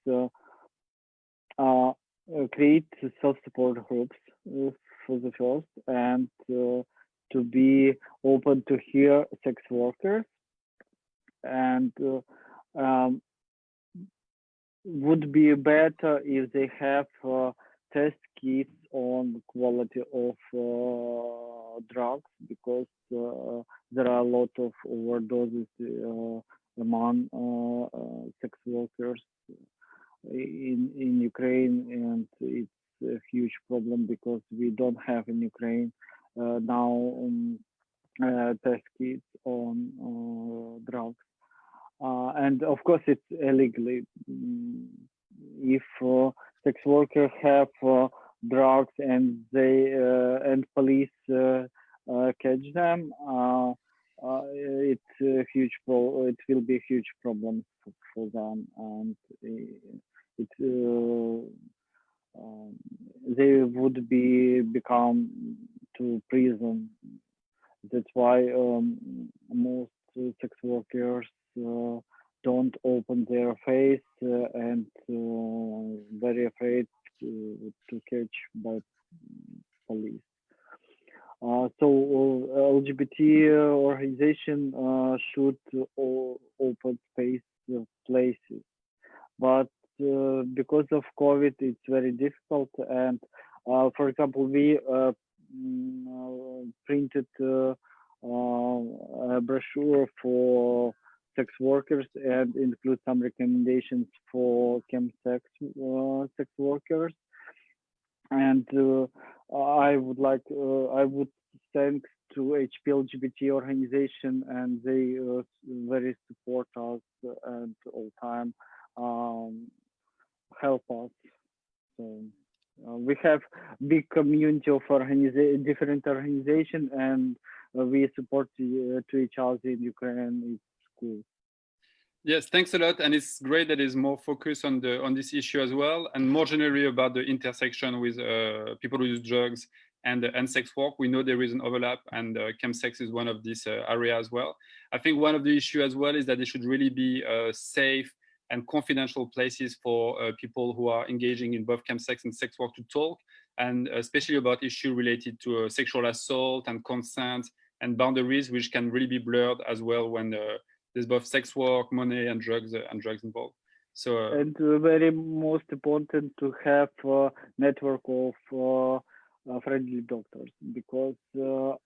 create self-support groups for the first, and to be open to hear sex workers, and would be better if they have test kits on quality of drugs, because there are a lot of overdoses among sex workers in Ukraine, and it's a huge problem because we don't have in Ukraine now test kits on drugs. And of course, it's illegally. If sex workers have drugs and they and police catch them, it's a huge it will be a huge problem for them, and they would become to prison. That's why most sex workers don't open their face and very afraid to catch by police. So LGBT organization should open space places, but because of COVID, it's very difficult. And for example, we printed a brochure for sex workers and include some recommendations for chemsex sex workers. And I would thanks to HP LGBT organization, and they very support us and all time help us. So we have big community of different organizations, and we support to each other in Ukraine. It's cool. Yes, thanks a lot, and it's great that there's more focus on this issue as well, and more generally about the intersection with people who use drugs and sex work. We know there is an overlap, and chemsex is one of these areas as well. I think one of the issue as well is that there should really be safe and confidential places for people who are engaging in both chemsex and sex work to talk, and especially about issues related to sexual assault and consent and boundaries, which can really be blurred as well when there's both sex work, money, and drugs involved. So and very most important to have a network of friendly doctors, because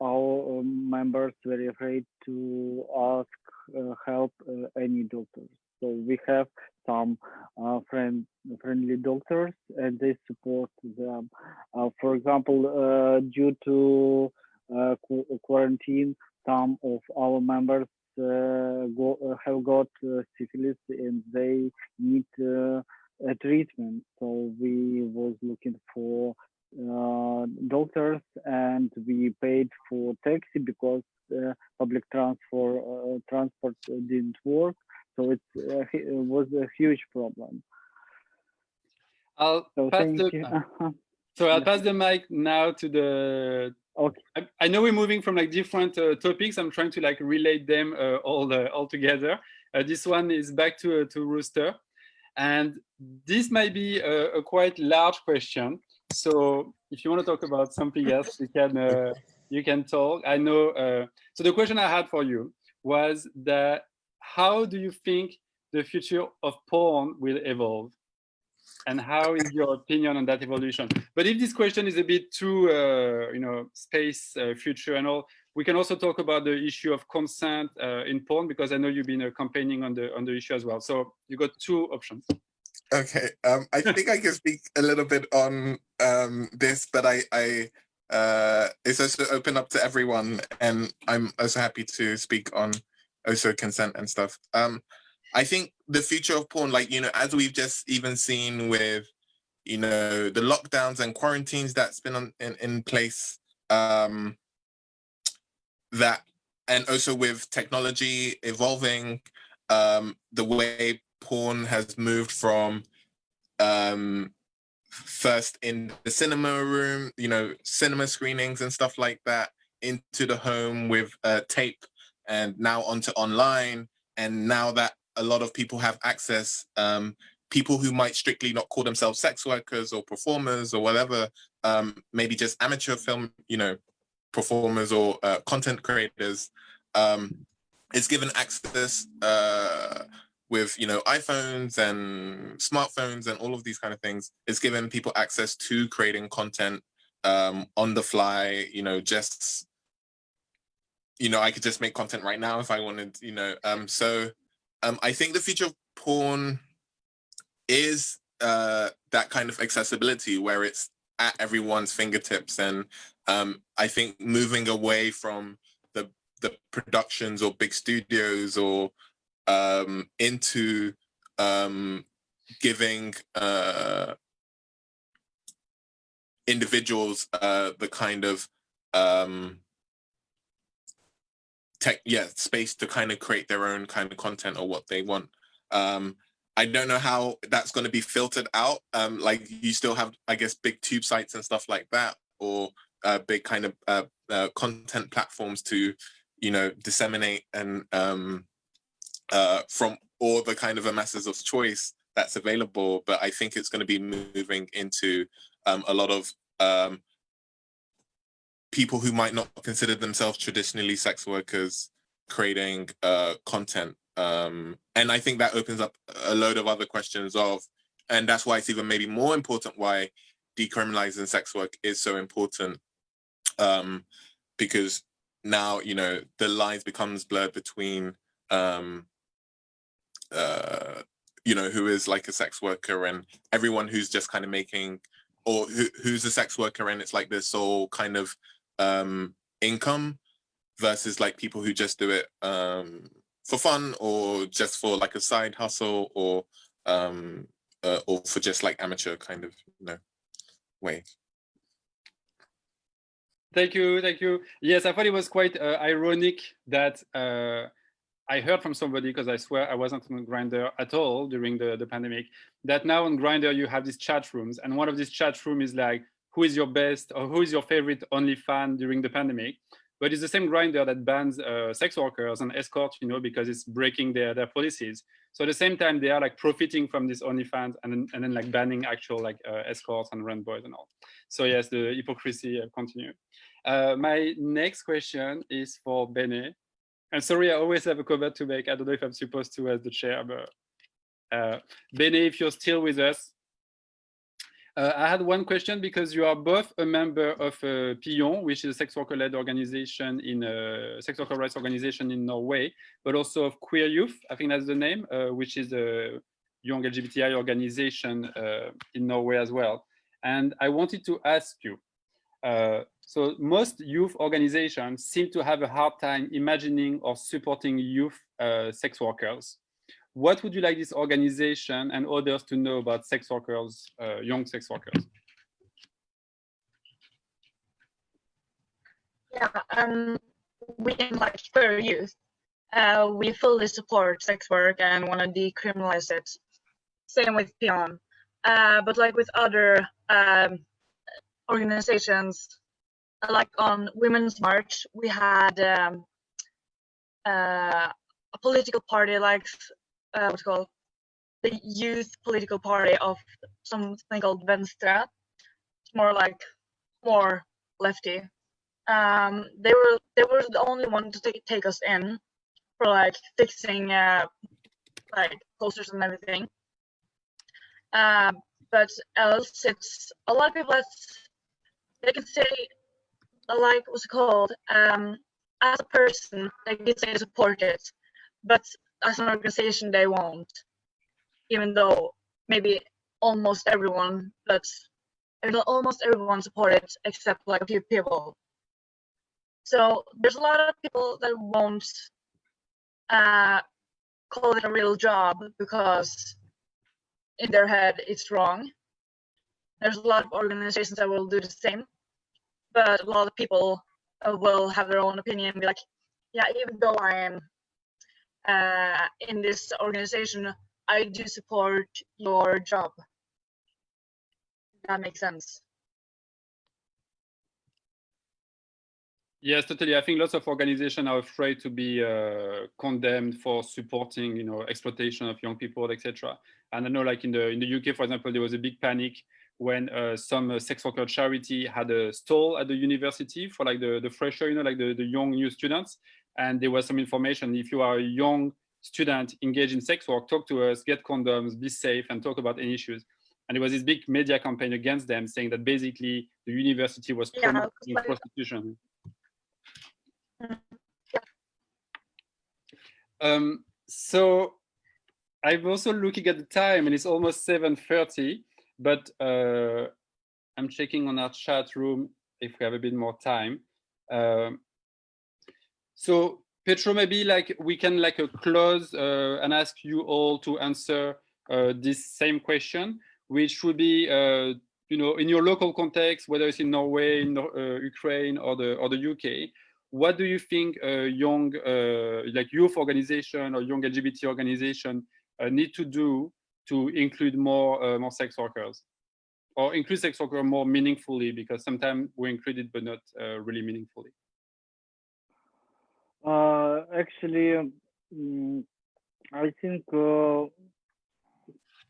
our members very afraid to ask help any doctors. So we have some friendly doctors, and they support them. For example, due to quarantine, some of our members have got syphilis, and they need a treatment. So we was looking for doctors, and we paid for taxi because public transport didn't work. So it was a huge problem. I'll pass the mic now to the. Okay. I know we're moving from like different topics. I'm trying to like relate them all together. This one is back to Rooster, and this might be a quite large question. So if you want to talk about something else, we can You can talk. I know. So the question I had for you was that how do you think the future of porn will evolve? And how is your opinion on that evolution? But if this question is a bit too, space, future and all, we can also talk about the issue of consent in porn, because I know you've been campaigning on the issue as well. So you got two options. Okay, I think I can speak a little bit on this, but it's also open up to everyone, and I'm also happy to speak on also consent and stuff. I think the future of porn, like, as we've just even seen with, the lockdowns and quarantines that's been in place, that, and also with technology evolving, the way porn has moved from first in the cinema room, cinema screenings and stuff like that, into the home with tape, and now onto online. And now that a lot of people have access, people who might strictly not call themselves sex workers or performers or whatever, maybe just amateur film, performers or content creators, is given access with iPhones and smartphones and all of these kind of things. It's given people access to creating content on the fly. I could just make content right now if I wanted. So I think the future of porn is that kind of accessibility where it's at everyone's fingertips, and I think moving away from the productions or big studios or into giving individuals the kind of space to kind of create their own kind of content or what they want. I don't know how that's going to be filtered out. Like, you still have, I guess, big tube sites and stuff like that, or big kind of content platforms to, disseminate and from all the kind of a masses of choice that's available. But I think it's going to be moving into a lot of people who might not consider themselves traditionally sex workers creating content. And I think that opens up a load of other questions and that's why it's even maybe more important why decriminalizing sex work is so important. Because now, the lines becomes blurred between, who is like a sex worker and everyone who's just kind of making, or who's a sex worker and it's like their sole kind of income, versus like people who just do it for fun or just for like a side hustle or for just like amateur kind of way. Thank you. Yes, I thought it was quite ironic that I heard from somebody, because I swear I wasn't on Grindr at all during the pandemic, that now on Grindr you have these chat rooms, and one of these chat rooms is like, who is your best or who is your favorite OnlyFans during the pandemic? But it's the same Grindr that bans sex workers and escorts, because it's breaking their policies. So at the same time, they are like profiting from this OnlyFans and then like banning actual like escorts and rent boys and all. So yes, the hypocrisy continues. My next question is for Bene. And sorry, I always have a comment to make. I don't know if I'm supposed to as the chair, but Bene, if you're still with us, I had one question, because you are both a member of Pion, which is a sex worker-led organization sex worker rights organization in Norway, but also of Queer Youth, I think that's the name, which is a young LGBTI organization in Norway as well. And I wanted to ask you, so most youth organizations seem to have a hard time imagining or supporting youth sex workers. What would you like this organization and others to know about sex workers, young sex workers? Yeah, we in like Queer Youth, we fully support sex work and want to decriminalize it. Same with Pion, but like with other organizations, like on Women's March, we had a political party, like what's called the youth political party of something called Venstre. It's more lefty. they were the only one to take us in for like fixing like posters and everything. But else, it's a lot of people that they can say, like, what's it called? As a person, they can say support it, but as an organization, they won't. Even though maybe almost everyone, almost everyone support it except like a few people. So there's a lot of people that won't call it a real job because in their head it's wrong. There's a lot of organizations that will do the same, but a lot of people will have their own opinion and be like, yeah, even though I am in this organization, I do support your job. That makes sense. Yes, totally. I think lots of organizations are afraid to be condemned for supporting, exploitation of young people, etc. And I know, like in the UK, for example, there was a big panic when some sex worker charity had a stall at the university for like the fresher, like the young new students. And there was some information: if you are a young student engaged in sex work, talk to us, get condoms, be safe, and talk about any issues. And there was this big media campaign against them, saying that basically the university was promoting prostitution. So I'm also looking at the time, and it's almost 7:30, but I'm checking on our chat room if we have a bit more time. So Petro, maybe like we can like close and ask you all to answer this same question, which would be in your local context, whether it's in Norway, in Ukraine, or the UK. What do you think young like youth organization or young LGBT organization need to do to include more sex workers, or include sex workers more meaningfully? Because sometimes we include it, but not really meaningfully. Actually, I think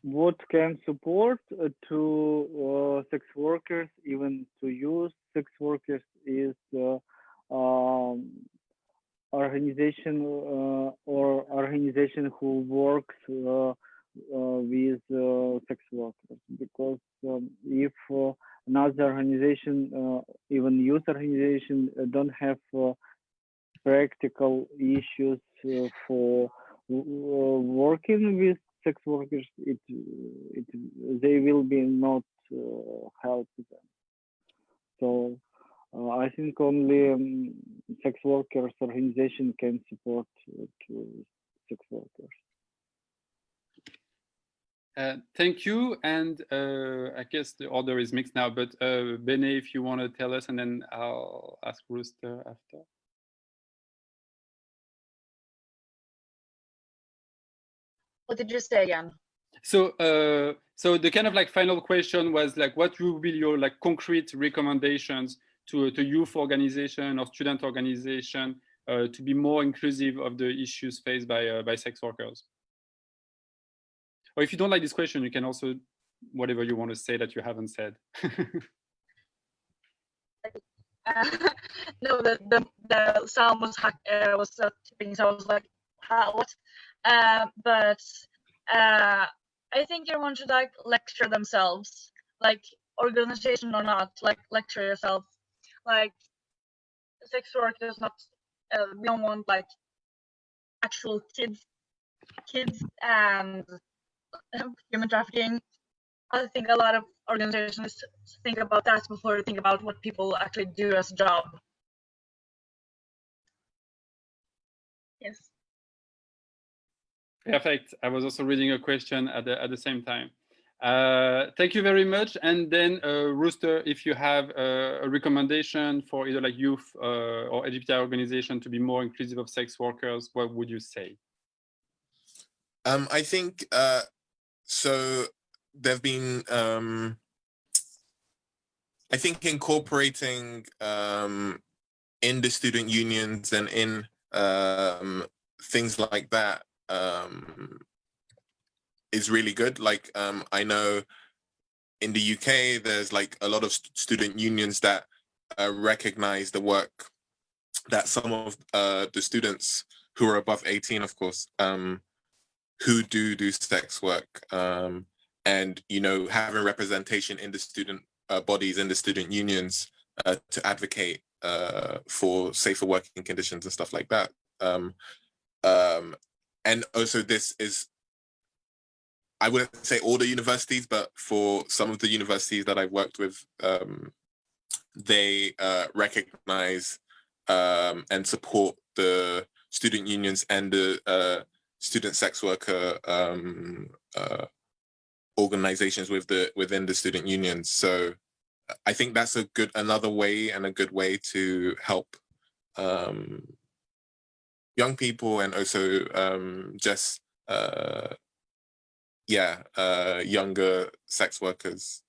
what can support to sex workers, even to youth sex workers, is organization or organization who works with sex workers. Because if another organization, even youth organization, don't have practical issues for working with sex workers, they will be not help them. So I think only sex workers organization can support to sex workers. Thank you, and I guess the order is mixed now, but Bene, if you want to tell us, and then I'll ask Rooster after. What did you say again? So, so the kind of like final question was like, what will be your like concrete recommendations to youth organization or student organization to be more inclusive of the issues faced by sex workers? Or if you don't like this question, you can also whatever you want to say that you haven't said. No, the sound was tipping, so I was like, what? But I think everyone should like lecture themselves, like organization or not, like lecture yourself. Like sex work is not. We don't want like actual kids and human trafficking. I think a lot of organizations think about that before they think about what people actually do as a job. Yes. Perfect. I was also reading a question at the same time. Thank you very much. And then Rooster, if you have a recommendation for either like youth or LGBTI organization to be more inclusive of sex workers, what would you say? I think so. There've been I think incorporating in the student unions and in things like that is really good. Like I know in the UK there's like a lot of student unions that recognize the work that some of the students who are above 18, of course, who do sex work, and having representation in the student bodies, in the student unions, to advocate for safer working conditions and stuff like that. And also, this is, I wouldn't say all the universities, but for some of the universities that I've worked with, they recognize and support the student unions and the student sex worker organizations within the student unions. So I think that's another way and a good way to help young people, and also just younger sex workers.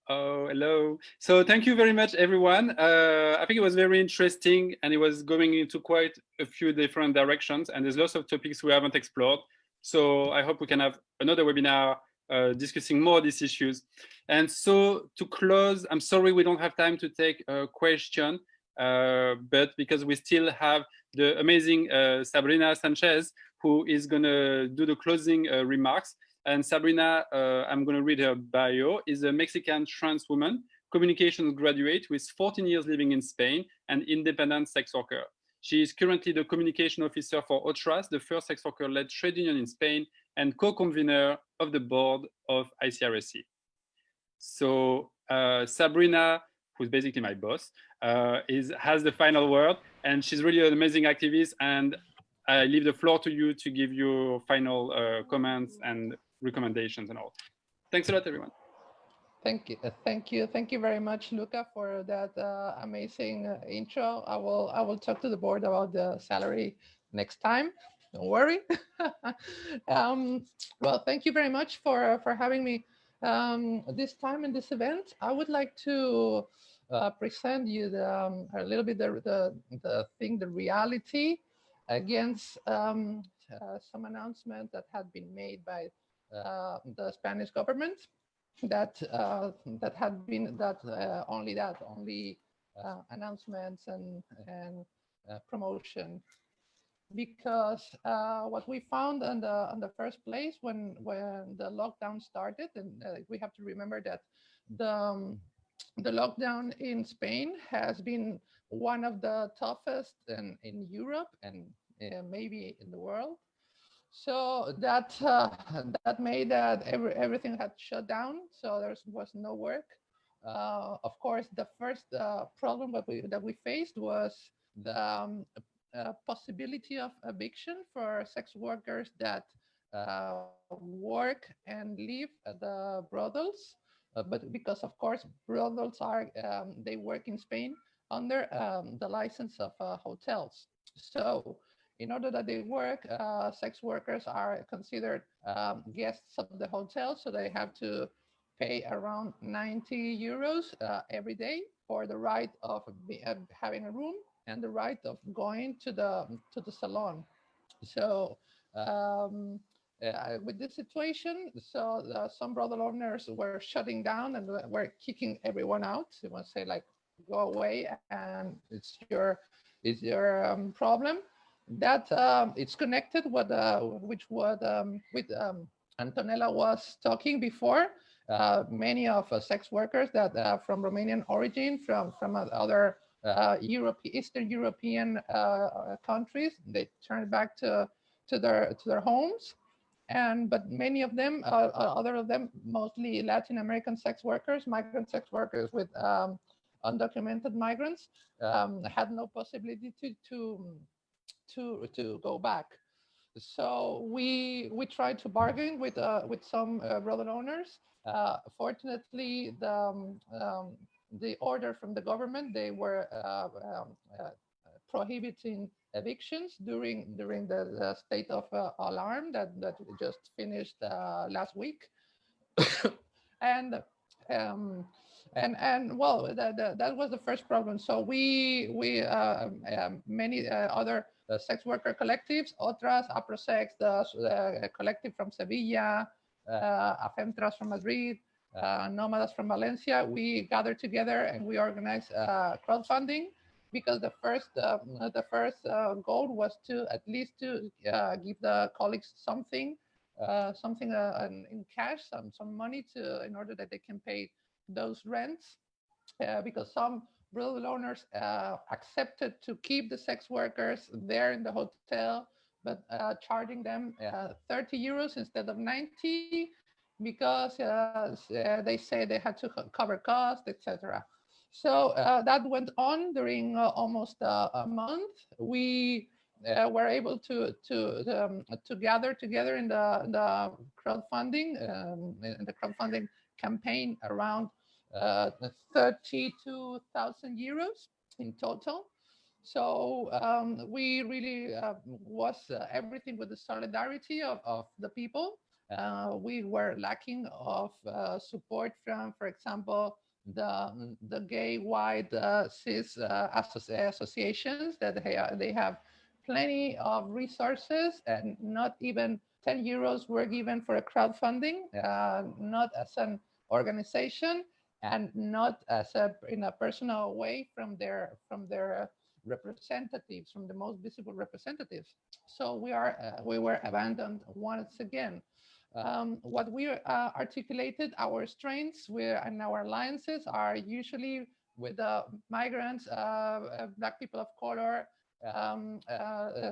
Oh, hello. So thank you very much, everyone. I think it was very interesting, and it was going into quite a few different directions, and there's lots of topics we haven't explored. So I hope we can have another webinar discussing more of these issues. And so to close, I'm sorry we don't have time to take a question, but because we still have the amazing Sabrina Sanchez, who is going to do the closing remarks. And Sabrina, I'm going to read her bio, is a Mexican trans woman, communications graduate with 14 years living in Spain, and independent sex worker. She is currently the communication officer for OTRAS, the first sex worker-led trade union in Spain, and co-convener of the board of ICRSE. So Sabrina, who's basically my boss, has the final word, and she's really an amazing activist. And I leave the floor to you to give your final comments and recommendations and all. Thanks a lot, everyone. Thank you very much, Luca, for that amazing intro. I will talk to the board about the salary next time. Don't worry. Well, thank you very much for having me this time in this event. I would like to present you a little bit the reality against some announcement that had been made by the Spanish government that had been only announcements and promotion, because what we found in the first place when the lockdown started, and we have to remember that the lockdown in Spain has been one of the toughest in Europe and maybe in the world. So that made that everything had shut down. So there was no work. Of course, the first problem that we faced was the possibility of eviction for sex workers that work and live at the brothels. But because, of course, brothels they work in Spain under the license of hotels. So in order that they work, sex workers are considered guests of the hotel, so they have to pay around 90 euros every day for the right of having a room and the right of going to the salon. So with this situation, so some brothel owners were shutting down and were kicking everyone out. They want to say like, go away, and it's your problem. That it's connected with Antonella was talking before. Many of sex workers that from Romanian origin, from other Eastern European countries, they turned back to their homes, but many of them, other of them, mostly Latin American sex workers, migrant sex workers with undocumented migrants, had no possibility to go back. So we tried to bargain with some brothel owners. Fortunately, the order from the government, they were prohibiting evictions during the state of alarm that just finished last week. and well, that was the first problem. So we many other sex worker collectives, OTRAS, APROSEX, the collective from Sevilla, Afemtras from Madrid, Nomadas from Valencia, we gathered together and we organized crowdfunding because the first goal was to at least to give the colleagues something in cash, some money in order that they can pay those rents, because some brothel owners accepted to keep the sex workers there in the hotel, but charging them 30 euros instead of 90 because they say they had to cover costs, etc. So that went on during almost a month. We were able to gather together in the crowdfunding campaign around 32,000 euros in total. So we really was everything with the solidarity of the people. We were lacking of support from, for example, the gay, white, cis associations that they have plenty of resources, and not even 10 euros were given for a crowdfunding, not as an organization and not as in a personal way from their representatives, from the most visible representatives. So we were abandoned once again. What we articulated, our strengths and our alliances are usually with migrants, Black people of color,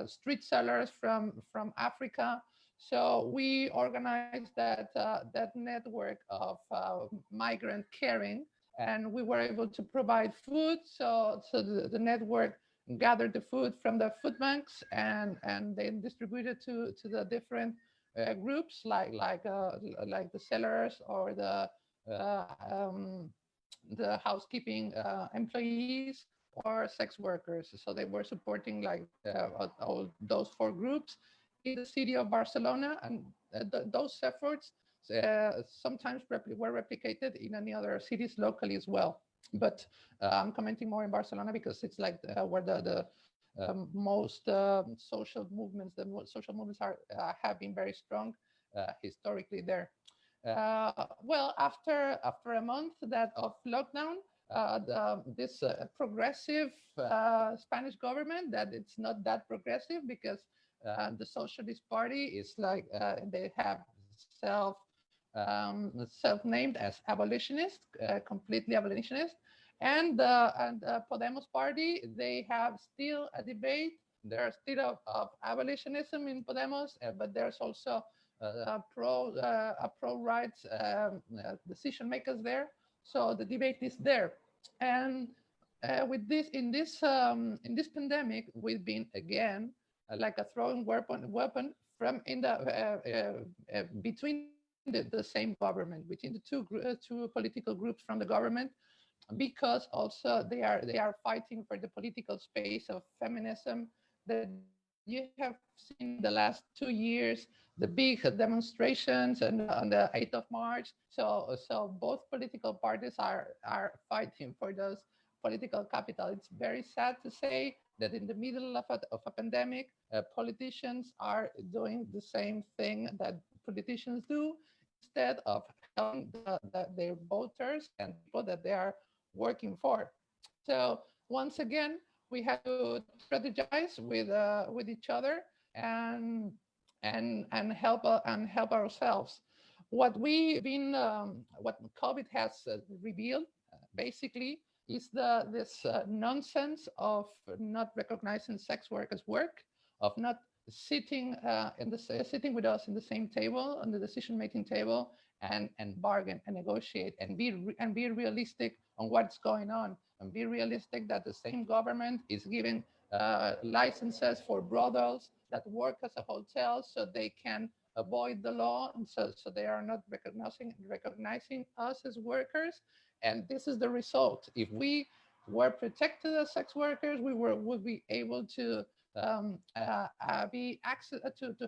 street sellers from Africa. So we organized that network of migrant caring, and we were able to provide food. So the network gathered the food from the food banks and then distributed to the different groups like the sellers or uh, um, the housekeeping employees or sex workers. So they were supporting like all those four groups in the city of Barcelona, and those efforts sometimes were replicated in any other cities locally as well. But I'm commenting more in Barcelona because it's like where the most social movements are have been very strong historically there. Well, after a month of lockdown, this progressive Spanish government, that it's not that progressive because the Socialist Party is like they have self self-named as abolitionist, completely abolitionist, and Podemos Party, they have still a debate. There's still of abolitionism in Podemos, but there's also pro rights decision makers there. So the debate is there, and with this in this pandemic, we've been again like a throwing weapon from in the between the same government, between the two political groups from the government, because also they are fighting for the political space of feminism that you have seen the last 2 years, the big demonstrations and on the 8th of March. So both political parties are fighting for those political capital. It's very sad to say that in the middle of a pandemic, politicians are doing the same thing that politicians do instead of helping their voters and people that they are working for. So once again, we have to strategize with each other and help ourselves. What COVID has revealed basically is this nonsense of not recognizing sex work as work, of not sitting with us in the same table, on the decision-making table, and bargain and negotiate and be realistic on what's going on, and be realistic that the same government is giving licenses for brothels that work as a hotel so they can avoid the law, and so they are not recognizing us as workers. And this is the result. If we were protected as sex workers, we would be able to to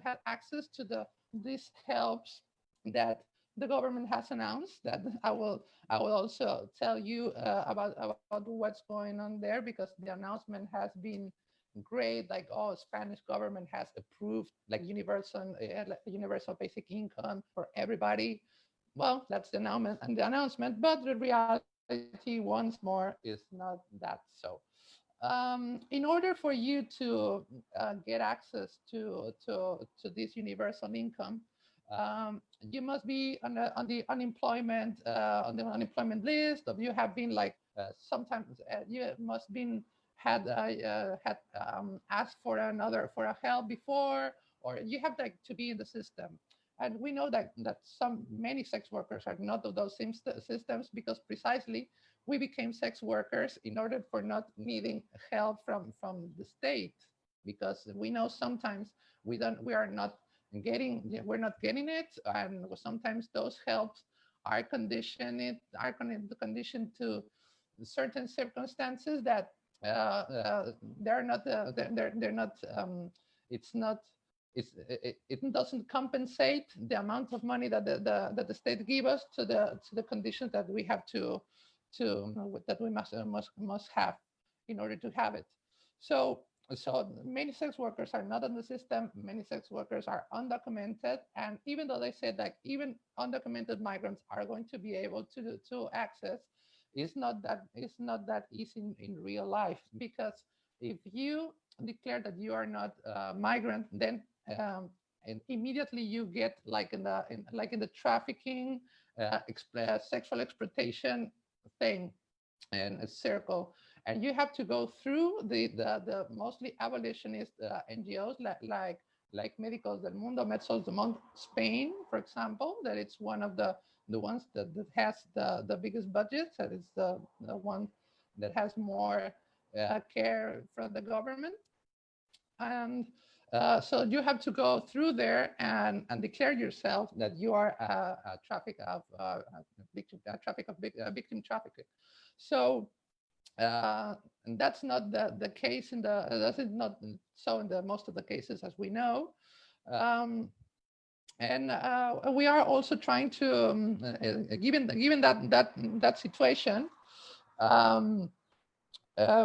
have access to these helps that the government has announced. That I will also tell you about what's going on there, because the announcement has been great, like, oh, Spanish government has approved like universal basic income for everybody. Well, that's the announcement, but the reality once more is not that so. In order for you to get access to this universal income, you must be on the unemployment list, or you have been like sometimes you must been had asked for a help before, or you have like to be in the system. And we know that many sex workers are not of those same systems, because precisely we became sex workers in order for not needing help from the state, because we know sometimes we're not getting it, and sometimes those helps are conditioned to certain circumstances that they're not they're not it's not it doesn't compensate the amount of money that the state give us to the conditions that we have to that we must have in order to have it. So many sex workers are not in the system. Many sex workers are undocumented, and even though they said that even undocumented migrants are going to be able to access, it's not that easy in real life, because if you declare that you are not a migrant, then and immediately you get like in the trafficking, sexual exploitation thing and a circle, and you have to go through the mostly abolitionist NGOs like Médicos del Mundo, Médecos del Mundo, Spain, for example, that it's one of the ones that has the biggest budgets, that is the one that has more care from the government. And so you have to go through there and declare yourself that you are a victim trafficking. So and that's not the case that's not so in the most of the cases, as we know. And we are also trying to, given that situation,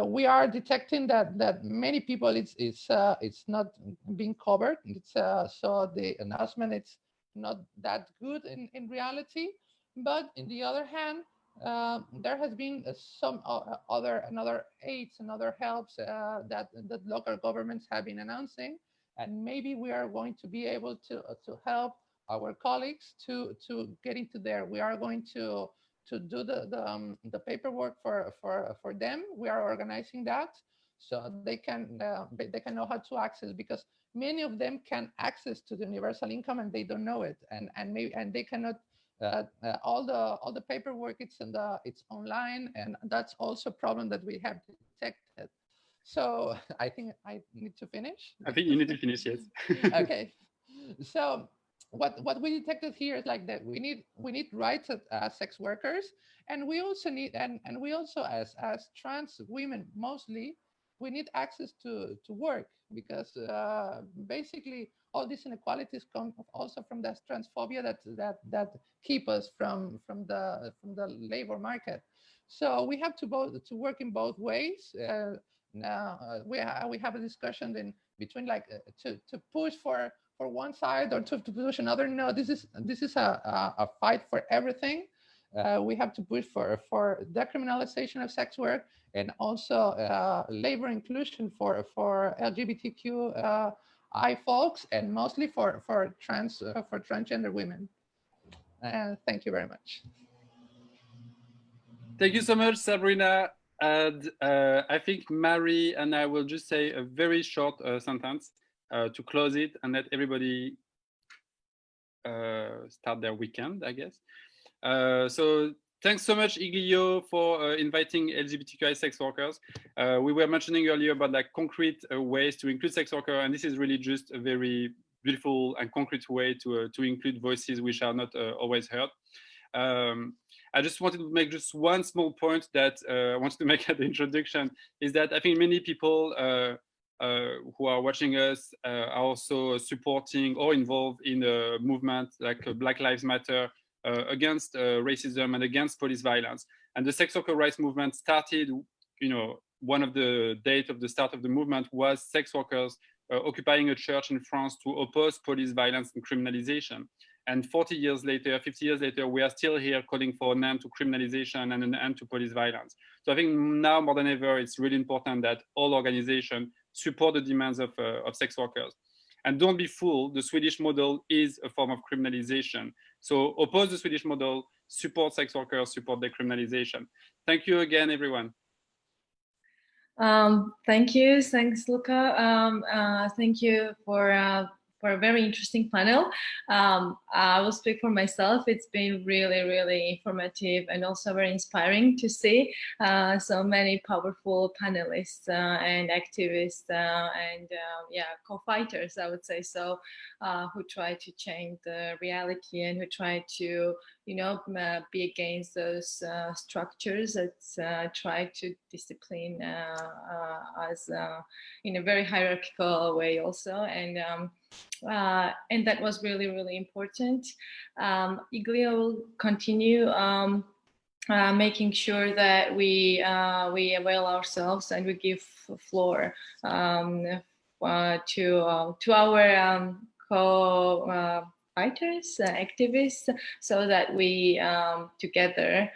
we are detecting that many people it's not being covered. So the announcement, it's not that good in reality. But in the other hand, there has been some another aids and other helps that local governments have been announcing, and maybe we are going to be able to help our colleagues to get into there. We are going to do the paperwork for them. We are organizing that so they can know how to access, because many of them can access to the universal income and they don't know it, and they cannot. All the paperwork it's online, and that's also a problem that we have detected. So I think I need to finish. I think you need to finish, yes. Okay. So what we detected here is like that we need rights as sex workers, and we also need and we also as trans women mostly, we need access to work, because basically all these inequalities come also from that transphobia that keep us from the labor market. So we have to work in both ways. Now we have a discussion in between, like to push for one side or to push another. No, this is a fight for everything. We have to push for decriminalization of sex work, and also labor inclusion for LGBTQI folks, and mostly for transgender women. Thank you very much. Thank you so much, Sabrina. And I think Mary and I will just say a very short sentence to close it and let everybody start their weekend, I guess. So thanks so much, Iglio, for inviting LGBTQI sex workers. We were mentioning earlier about like concrete ways to include sex workers, and this is really just a very beautiful and concrete way to include voices which are not always heard. I just wanted to make just one small point that I wanted to make at the introduction, is that I think many people who are watching us are also supporting or involved in a movement like Black Lives Matter against racism and against police violence. And the sex worker rights movement started, one of the dates of the start of the movement was sex workers occupying a church in France to oppose police violence and criminalization. And 40 years later, 50 years later, we are still here calling for an end to criminalization and an end to police violence. So I think now more than ever, it's really important that all organizations support the demands of sex workers. And don't be fooled, the Swedish model is a form of criminalization. So oppose the Swedish model, support sex workers, support decriminalization. Thank you again, everyone. Thank you. Thanks, Luca. Thank you for a very interesting panel. I will speak for myself. It's been really, really informative and also very inspiring to see so many powerful panelists and activists and co-fighters, I would say so, who try to change the reality and who try to, be against those structures that try to discipline us in a very hierarchical way also. And that was really, really important. ICRSE will continue making sure that we avail ourselves and we give floor to our co-fighters, activists, so that we together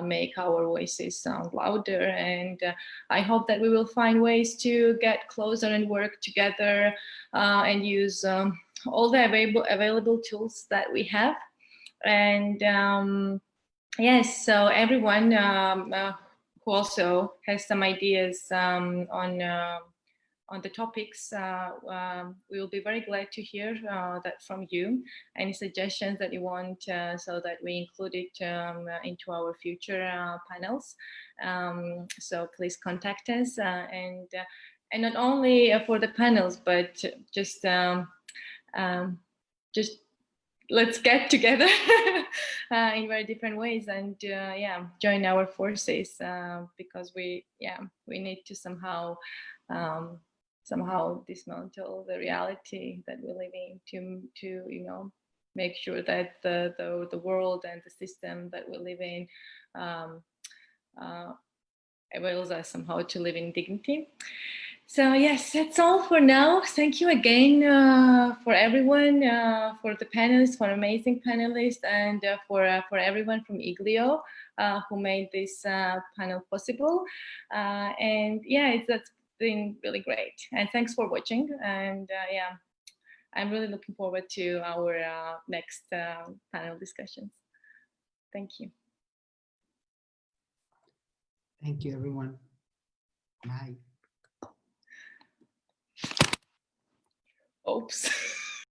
make our voices sound louder. And I hope that we will find ways to get closer and work together and use all the available tools that we have. And yes, so everyone who also has some ideas on the topics, we will be very glad to hear that from you. Any suggestions that you want so that we include it into our future panels. So please contact us and not only for the panels, but just let's get together in very different ways and join our forces because we need to somehow dismantle the reality that we live in to make sure that the world and the system that we live in avails us somehow to live in dignity. So yes, that's all for now. Thank you again for everyone, for the panelists, for amazing panelists, and for everyone from ICRSE who made this panel possible. And that's been really great. And thanks for watching. And I'm really looking forward to our next panel discussions. Thank you. Thank you, everyone. Bye. Oops.